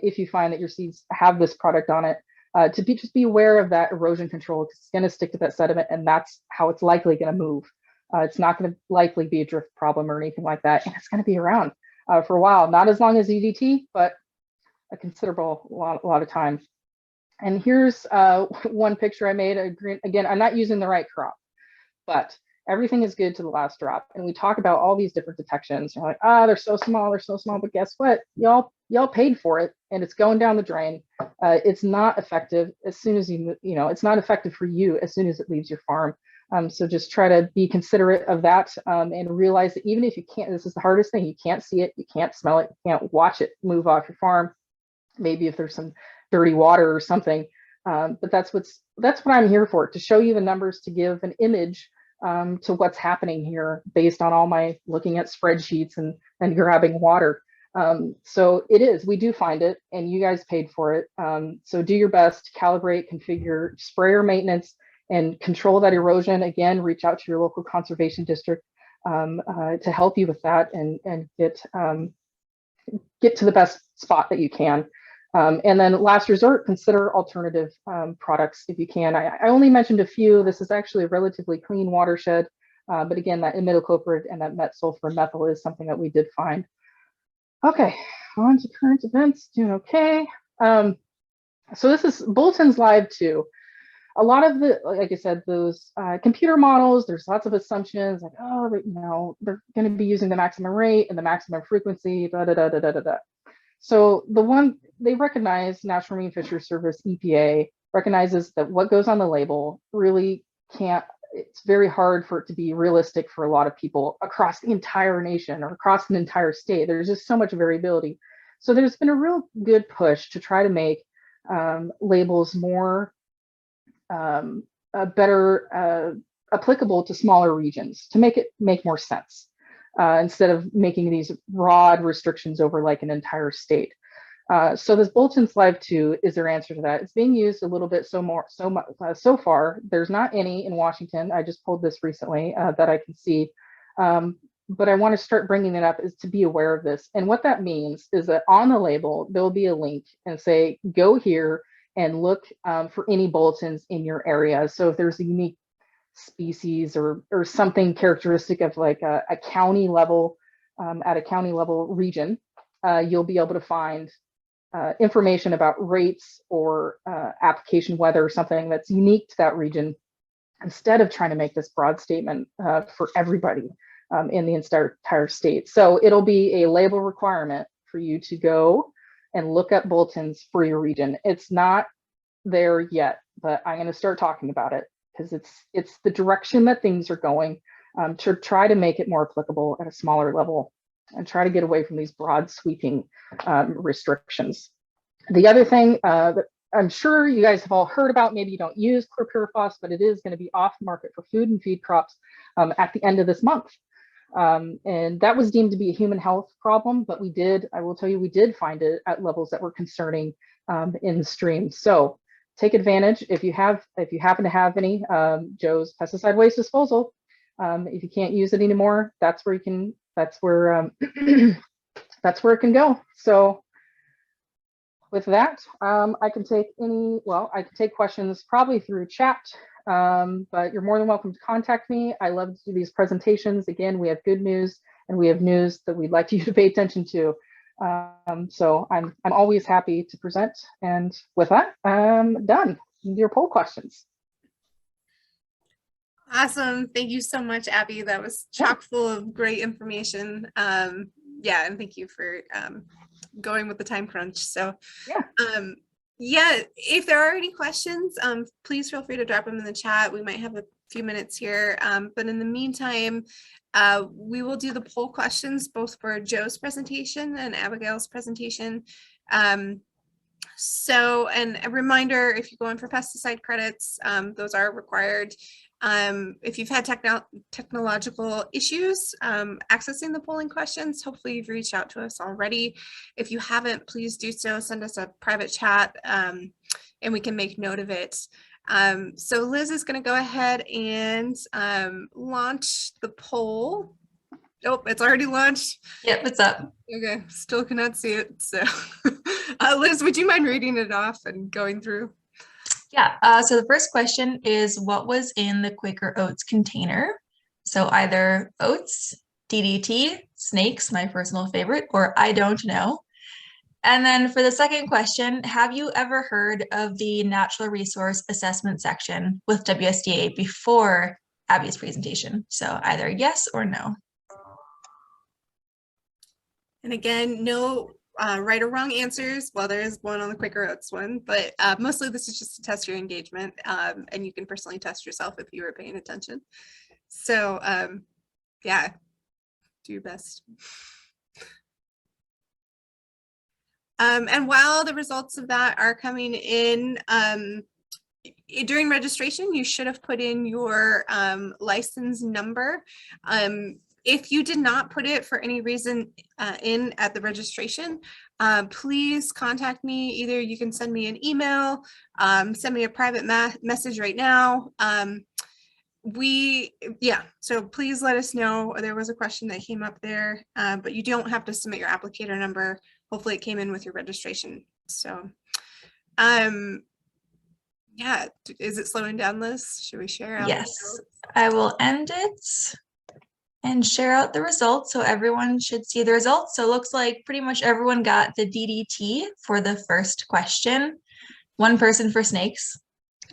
if you find that your seeds have this product on it. Just be aware of that erosion control, because it's going to stick to that sediment, and that's how it's likely going to move. It's not going to likely be a drift problem or anything like that, and it's going to be around for a while. Not as long as DDT, but a considerable lot of time. And here's one picture I made. Again, I'm not using the right crop, but everything is good to the last drop. And we talk about all these different detections. You're like, they're so small, but guess what? Y'all paid for it, and it's going down the drain. It's not effective as soon as it's not effective for you as soon as it leaves your farm. So just try to be considerate of that, and realize that even if you can't, this is the hardest thing, you can't see it, you can't smell it, you can't watch it move off your farm. Maybe if there's some dirty water or something, but that's what I'm here for, to show you the numbers, to give an image to what's happening here based on all my looking at spreadsheets and grabbing water. So we do find it, and you guys paid for it. So do your best to calibrate, configure sprayer maintenance, and control that erosion. Again, reach out to your local conservation district to help you with that, and get to the best spot that you can. And then last resort, consider alternative products if you can. I only mentioned a few. This is actually a relatively clean watershed, but again, that imidacloprid and that metsulfur methyl is something that we did find. Okay, on to current events, doing okay. So this is Bulletin's live too. A lot of the, like I said, those computer models, there's lots of assumptions like, they're going to be using the maximum rate and the maximum frequency, da da da da da da da. So the one they recognize, National Marine Fisheries Service, EPA, recognizes that what goes on the label really can't, it's very hard for it to be realistic for a lot of people across the entire nation or across an entire state. There's just so much variability. So there's been a real good push to try to make labels more better applicable to smaller regions to make more sense instead of making these broad restrictions over like an entire state. So this Bolton's Live 2 is their answer to that. It's being used a little bit so far. There's not any in Washington. I just pulled this recently that I can see. But I want to start bringing it up is to be aware of this. And what that means is that on the label, there'll be a link and say, go here and look for any Boltons in your area. So if there's a unique species or something characteristic of like a county level, at a county level region, you'll be able to find information about rates or application weather or something that's unique to that region instead of trying to make this broad statement for everybody in the entire state. So it'll be a label requirement for you to go and look up Boltons for your region. It's not there yet, but I'm going to start talking about it because it's the direction that things are going to try to make it more applicable at a smaller level and try to get away from these broad sweeping restrictions. The other thing that I'm sure you guys have all heard about, maybe you don't use chlorpyrifos, but it is going to be off market for food and feed crops at the end of this month. And that was deemed to be a human health problem, but I will tell you, we did find it at levels that were concerning in the stream. So take advantage if you happen to have any Joe's pesticide waste disposal. If you can't use it anymore, that's where that's where it can go. So with that, I can take questions probably through chat, but you're more than welcome to contact me. I love to do these presentations. Again, we have good news and we have news that we'd like you to pay attention to. So I'm always happy to present. And with that, I'm done. Your poll questions. Awesome. Thank you so much, Abby. That was chock full of great information. Yeah, and thank you for going with the time crunch. So yeah, if there are any questions, please feel free to drop them in the chat. We might have a few minutes here, but in the meantime, we will do the poll questions both for Joe's presentation and Abigail's presentation. So, and a reminder, if you're going for pesticide credits, those are required. If you've had technological issues accessing the polling questions, hopefully you've reached out to us already. If you haven't, please do so. Send us a private chat and we can make note of it. So Liz is going to go ahead and launch the poll. Oh, it's already launched. Yep, it's up. Okay, still cannot see it. So Liz, would you mind reading it off and going through? Yeah, so the first question is, what was in the Quaker Oats container? So either oats, DDT, snakes, my personal favorite, or I don't know. And then for the second question, have you ever heard of the Natural Resource Assessment section with WSDA before Abby's presentation? So either yes or no. And again, no right or wrong answers. Well, there is one on the Quaker Oats one, but mostly this is just to test your engagement, and you can personally test yourself if you were paying attention. So yeah, do your best. And while the results of that are coming in, during registration, you should have put in your license number. If you did not put it for any reason in at the registration, please contact me. Either you can send me an email, send me a private message right now. So please let us know. There was a question that came up there, but you don't have to submit your applicator number. Hopefully it came in with your registration. So yeah, is it slowing down, Liz? Should we share out? Yes, I will end it and share out the results so everyone should see the results. So it looks like pretty much everyone got the DDT for the first question, one person for snakes.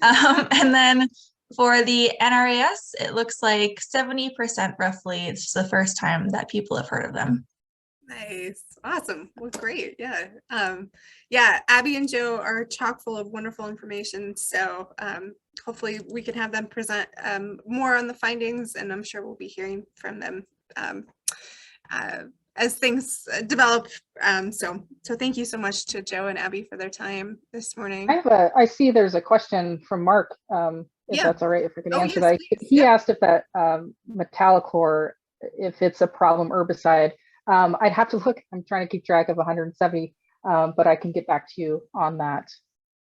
And then for the NRAS, it looks like 70% roughly. It's the first time that people have heard of them. Nice. Awesome. Well, great. Yeah. Yeah, Abby and Joe are chock full of wonderful information. So hopefully we can have them present more on the findings, and I'm sure we'll be hearing from them as things develop. So thank you so much to Joe and Abby for their time this morning. I see there's a question from Mark if Yeah. that's all right, if we can Oh, answer yes, that. please. He Yeah. asked if that Metallochlor, if it's a problem herbicide. I'd have to look. I'm trying to keep track of 170, but I can get back to you on that.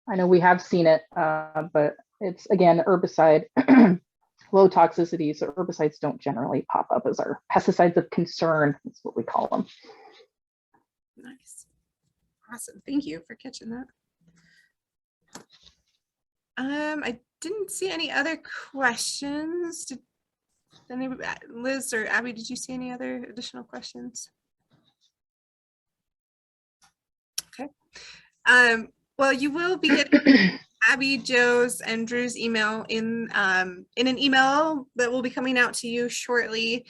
I know we have seen it, but it's, again, herbicide, low toxicity, so herbicides don't generally pop up as our pesticides of concern. That's what we call them. Nice. Awesome. Thank you for catching that. I didn't see any other questions. Did anybody, Liz or Abby, did you see any other additional questions? Okay. Well, you will be getting Abby, Joe's, and Drew's email in an email that will be coming out to you shortly.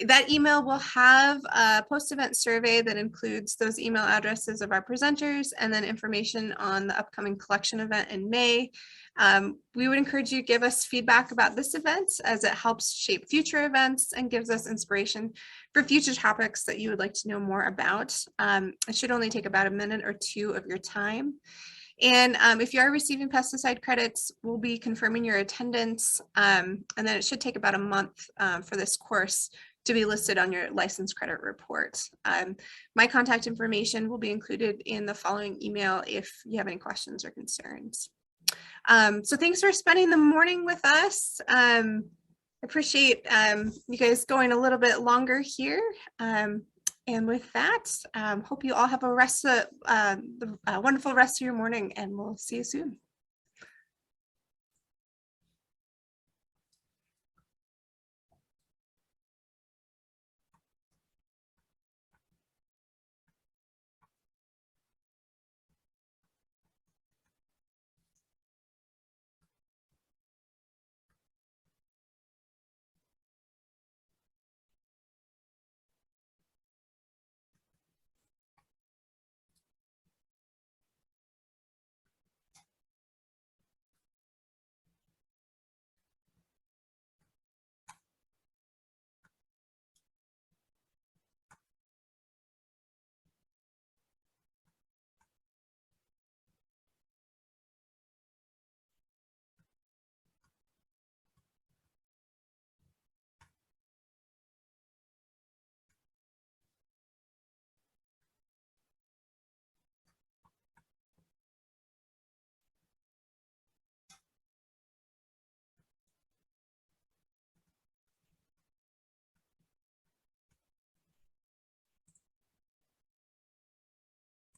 That email will have a post-event survey that includes those email addresses of our presenters and then information on the upcoming collection event in May. We would encourage you to give us feedback about this event, as it helps shape future events and gives us inspiration for future topics that you would like to know more about. It should only take about a minute or two of your time. And if you are receiving pesticide credits, we'll be confirming your attendance. And then it should take about a month for this course to be listed on your license credit report. My contact information will be included in the following email if you have any questions or concerns. So thanks for spending the morning with us. I appreciate you guys going a little bit longer here. And with that, hope you all have a wonderful rest of your morning, and we'll see you soon.